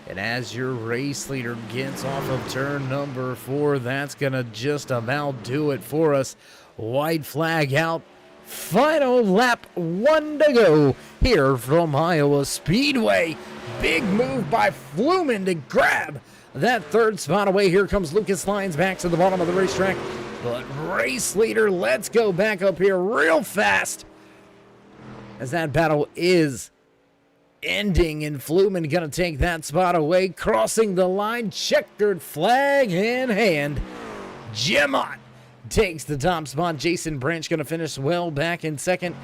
And as your race leader gets off of turn number 4, that's going to just about do it for us. White flag out. Final lap, 1 to go here from Iowa Speedway. Big move by Fluman to grab that 3rd spot away. Here comes Lucas Lyons back to the bottom of the racetrack. But race leader, let's go back up here real fast as that battle is ending, and Fluman going to take that spot away. Crossing the line, checkered flag in hand. Jim Ott takes the top spot. Jason Branch going to finish well back in 2nd.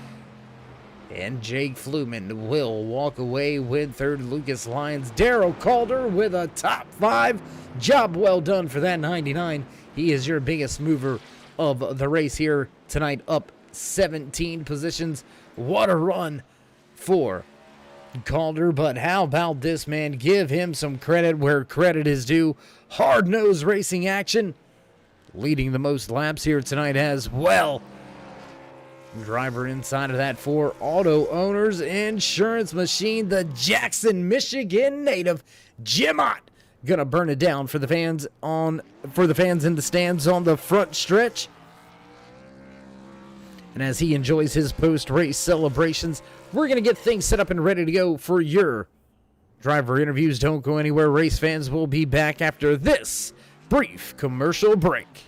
And Jake Fluman will walk away with 3rd. Lucas Lyons, Darrell Calder with a top 5. Job well done for that 99. He is your biggest mover of the race here tonight, up 17 positions. What a run for Calder, but how about this man? Give him some credit where credit is due. Hard-nosed racing action, leading the most laps here tonight as well. Driver inside of that for Auto Owners Insurance Machine, the Jackson, Michigan native, Jim Ott, gonna burn it down for the fans in the stands on the front stretch. And as he enjoys his post-race celebrations, we're going to get things set up and ready to go for your driver interviews. Don't go anywhere. Race fans will be back after this brief commercial break.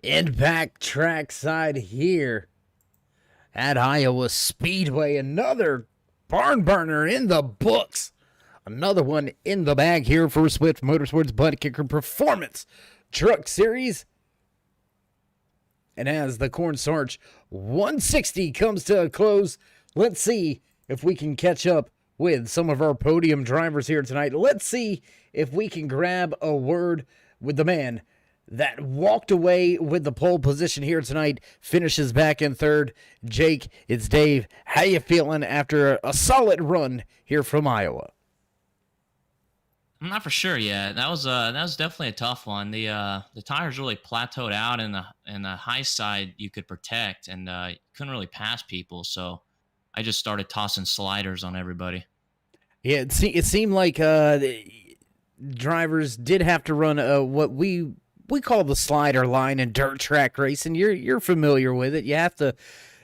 And back trackside here at Iowa Speedway. Another barn burner in the books. Another one in the bag here for Swift Motorsports Butt Kicker Performance Truck Series. And as the Cornstarch 160 comes to a close, let's see if we can catch up with some of our podium drivers here tonight. Let's see if we can grab a word with the man that walked away with the pole position here tonight, finishes back in third. Jake, it's Dave. How you feeling after a solid run here from Iowa? I'm not for sure yet. That was definitely a tough one. The tires really plateaued out, in the high side you could protect, and you couldn't really pass people. So I just started tossing sliders on everybody. Yeah, it seemed like drivers did have to run what we call the slider line in dirt track racing. You're familiar with it. You have to,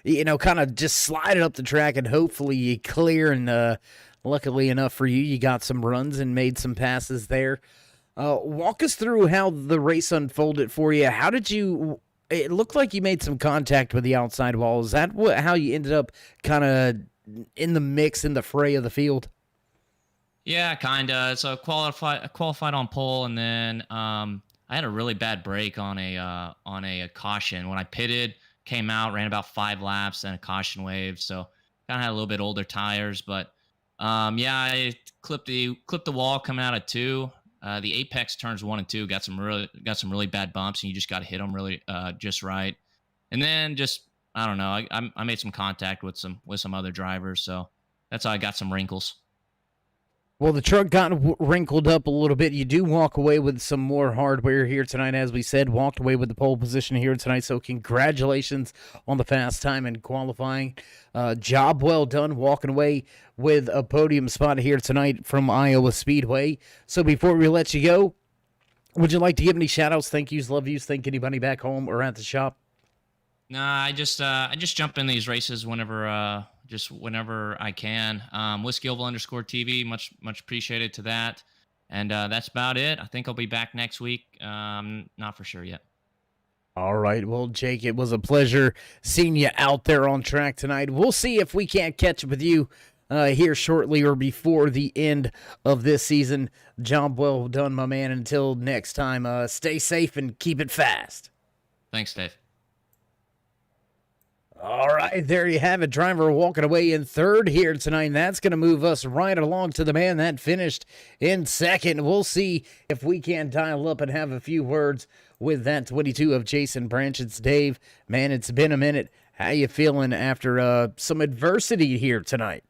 kind of just slide it up the track, and hopefully you clear. And luckily enough for you, you got some runs and made some passes there. Walk us through how the race unfolded for you. How did you? It looked like you made some contact with the outside wall. Is that how you ended up kind of in the mix, in the fray of the field? Yeah, kind of. So qualified on pole, and then I had a really bad break on a caution. When I pitted, came out, ran about 5 laps, and a caution wave. So kind of had a little bit older tires, but I clipped the wall coming out of 2. The apex turns 1 and 2 got some really bad bumps, and you just got to hit them really just right. And then I don't know, I made some contact with some other drivers, so that's how I got some wrinkles. Well, the truck got wrinkled up a little bit. You do walk away with some more hardware here tonight, as we said. Walked away with the pole position here tonight, so congratulations on the fast time and qualifying. Job well done walking away with a podium spot here tonight from Iowa Speedway. So before we let you go, would you like to give any shout-outs, thank yous, love yous, thank anybody back home or at the shop? Nah, I just jump in these races whenever I can. Whiskey Oval _TV, much appreciated to that. And that's about it. I think I'll be back next week. Not for sure yet. All right. Well, Jake, it was a pleasure seeing you out there on track tonight. We'll see if we can't catch up with you here shortly or before the end of this season. Job well done, my man. Until next time, stay safe and keep it fast. Thanks, Dave. All right, there you have it. Driver walking away in third here tonight. And that's going to move us right along to the man that finished in second. We'll see if we can dial up and have a few words with that 22 of Jason Branch. It's Dave. Man, it's been a minute. How you feeling after some adversity here tonight?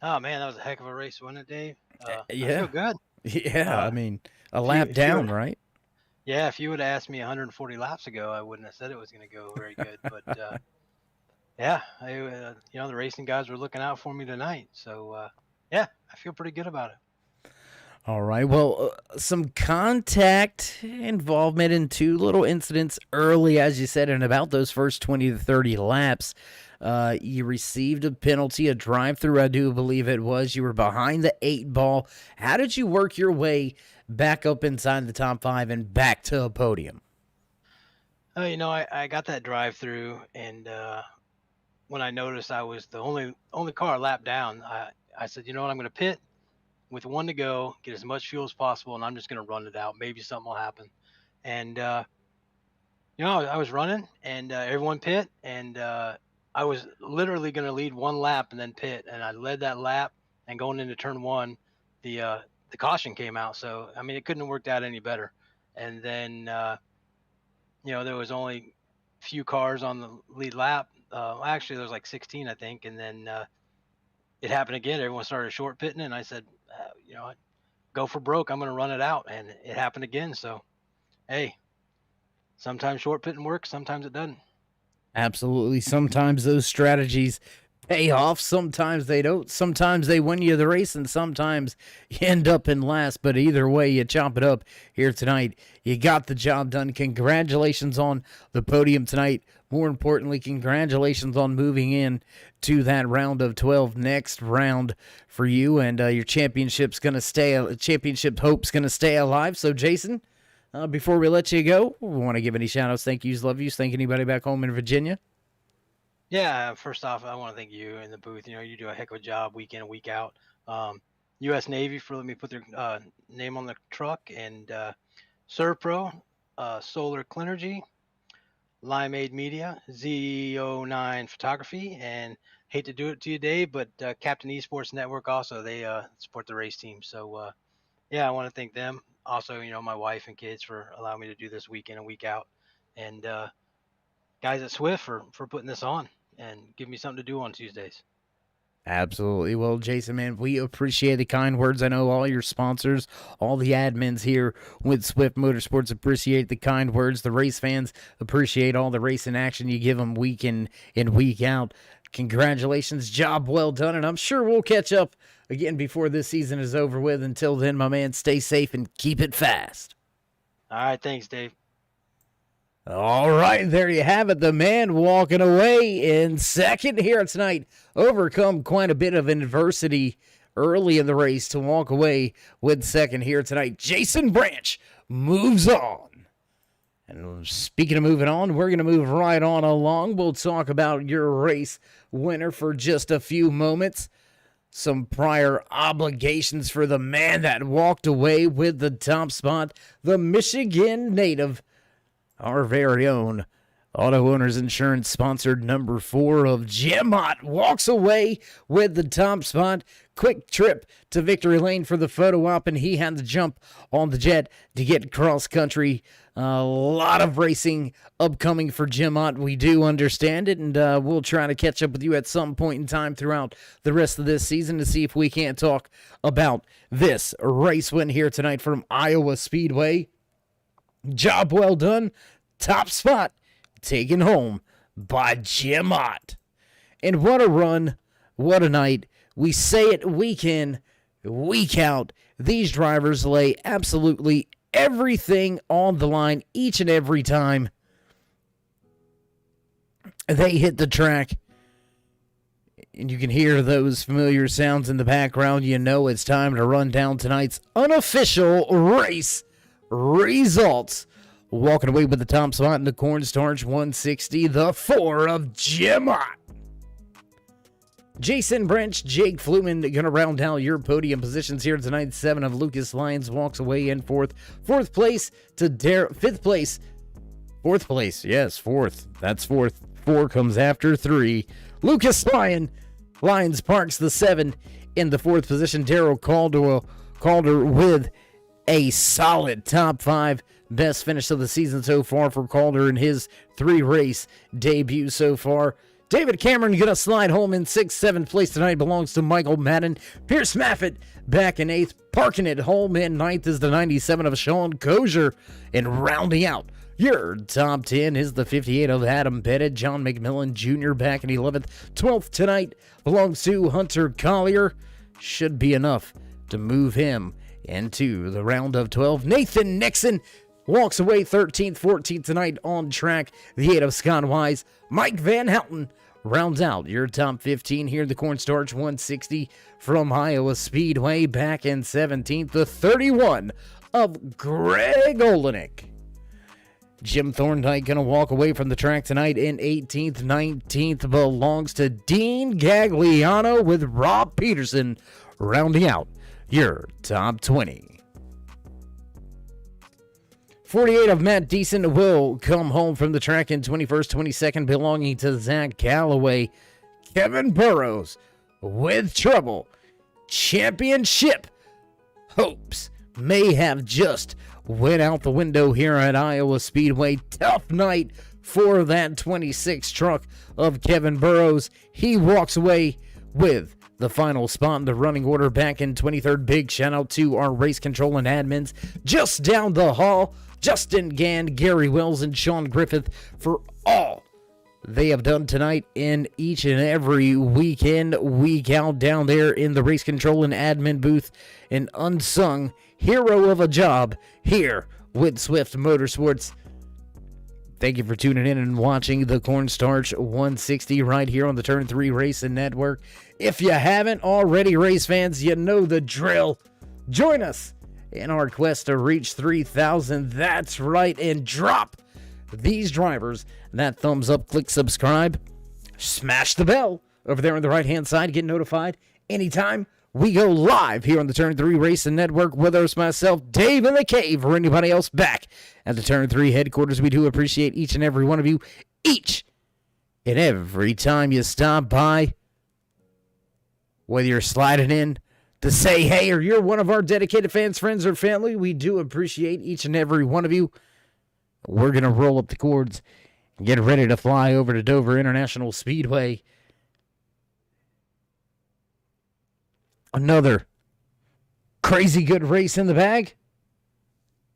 Oh, man, that was a heck of a race, wasn't it, Dave? Yeah. I feel good. Yeah, I mean, a lap down, right? Yeah, if you would have asked me 140 laps ago, I wouldn't have said it was going to go very good. But, the racing guys were looking out for me tonight. So, I feel pretty good about it. All right. Well, some contact involvement in 2 little incidents early, as you said, in about those first 20 to 30 laps. You received a penalty, a drive-through, I do believe it was. You were behind the 8 ball. How did you work your way back up inside the top 5 and back to a podium? I got that drive-through, and when I noticed I was the only car a lap down, I said, you know what, I'm going to pit with 1 to go, get as much fuel as possible, and I'm just going to run it out. Maybe something will happen. And, I was running, and everyone pit, and I was literally going to lead 1 lap and then pit, and I led that lap, and going into turn 1, the caution came out. So, I mean, it couldn't have worked out any better. And then, there was only a few cars on the lead lap. Actually, there was like 16, I think. And then it happened again. Everyone started short pitting, and I said, go for broke. I'm going to run it out. And it happened again. So, hey, sometimes short pitting works. Sometimes it doesn't. Absolutely. Sometimes those strategies pay off. Sometimes they don't. Sometimes they win you the race, and sometimes you end up in last. But either way, you chop it up here tonight. You got the job done. Congratulations on the podium tonight. More importantly, congratulations on moving in to that round of 12. Next round for you, and your championship hope's going to stay alive. So, Jason, Before we let you go, we want to give any shout-outs, thank yous, love yous, thank anybody back home in Virginia. Yeah, first off, I want to thank you in the booth. You know, you do a heck of a job week in and week out. U.S. Navy for letting me put their name on the truck, and Servpro, Solar Cleanergy, Limeade Media, Z09 Photography, and hate to do it to you, Dave, but Captain Esports Network also, they support the race team. So, yeah, I want to thank them. Also, you know, my wife and kids for allowing me to do this week in and week out. And guys at Swift for putting this on and giving me something to do on Tuesdays. Absolutely. Well, Jason, man, we appreciate the kind words. I know all your sponsors, all the admins here with Swift Motorsports appreciate the kind words. The race fans appreciate all the racing action you give them week in and week out. Congratulations. Job well done. And I'm sure we'll catch up again before this season is over with. Until then, my man, stay safe and keep it fast. All right. Thanks, Dave. All right, there you have it. The man walking away in second here tonight. Overcome quite a bit of adversity early in the race to walk away with second here tonight. Jason Branch moves on. And speaking of moving on, we're going to move right on along. We'll talk about your race winner for just a few moments. Some prior obligations for the man that walked away with the top spot, the Michigan native, our very own Auto Owners Insurance sponsored number 4 of Gemot walks away with the top spot. Quick trip to victory lane for the photo op, and he had to jump on the jet to get cross country. A lot of racing upcoming for Gemot. We do understand it, and we'll try to catch up with you at some point in time throughout the rest of this season to see if we can't talk about this race win here tonight from Iowa Speedway. Job well done. Top spot taken home by Gemot. And what a run. What a night. We say it week in, week out. These drivers lay absolutely everything on the line each and every time they hit the track. And you can hear those familiar sounds in the background. You know it's time to run down tonight's unofficial race results. Walking away with the top spot in the Cornstarch 160, the 4 of Gemot. Jason Branch, Jake Fluman going to round out your podium positions here tonight. 7 of Lucas Lyons walks away in fourth. Fourth place to fifth place. Fourth place, yes, fourth. That's fourth. 4 comes after 3. Lucas Lyons parks the 7 in the fourth position. Darrell Calder with a solid top 5. Best finish of the season so far for Calder in his 3-race debut so far. David Cameron going to slide home in 6th. 7th place tonight belongs to Michael Madden. Pierce Maffitt back in 8th. Parking it home in 9th is the 97 of Sean Kozier. And rounding out your top 10 is the 58 of Adam Pettit. John McMillan Jr. back in 11th. 12th tonight belongs to Hunter Collier. Should be enough to move him into the round of 12. Nathan Nixon walks away 13th, 14th tonight on track. The 8 of Scott Wise. Mike Van Houten rounds out your top 15 here. The Cornstarch 160 from Iowa Speedway back in 17th. The 31 of Greg Olenek. Jim Thorndike going to walk away from the track tonight in 18th. 19th belongs to Dean Gagliano with Rob Peterson rounding out your top 20. 48 of Matt Deason will come home from the track in 21st, 22nd, belonging to Zach Calloway. Kevin Burrows with trouble. Championship hopes may have just went out the window here at Iowa Speedway. Tough night for that 26 truck of Kevin Burrows. He walks away with the final spot in the running order back in 23rd. Big shout out to our race control and admins just down the hall. Justin Gann, Gary Wells, and Sean Griffith for all they have done tonight in each and every weekend, week out down there in the race control and admin booth. An unsung hero of a job here with Swift Motorsports. Thank you for tuning in and watching the Cornstarch 160 right here on the Turn 3 Racing Network. If you haven't already, race fans, you know the drill. Join us in our quest to reach 3,000. That's right, and drop these drivers that thumbs up, click subscribe, smash the bell over there on the right-hand side. Get notified anytime we go live here on the Turn 3 Racing Network, whether it's myself, Dave in the Cave, or anybody else back at the Turn 3 headquarters. We do appreciate each and every one of you, each and every time you stop by, whether you're sliding in to say hey or you're one of our dedicated fans, friends, or family. We do appreciate each and every one of you. We're going to roll up the cords and get ready to fly over to Dover International Speedway. Another crazy good race in the bag.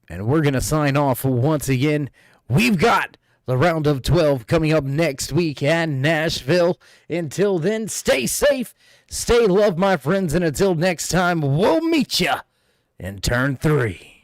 And we're going to sign off once again. We've got the round of 12 coming up next week at Nashville. Until then, stay safe, stay loved, my friends, and until next time, we'll meet you in Turn 3.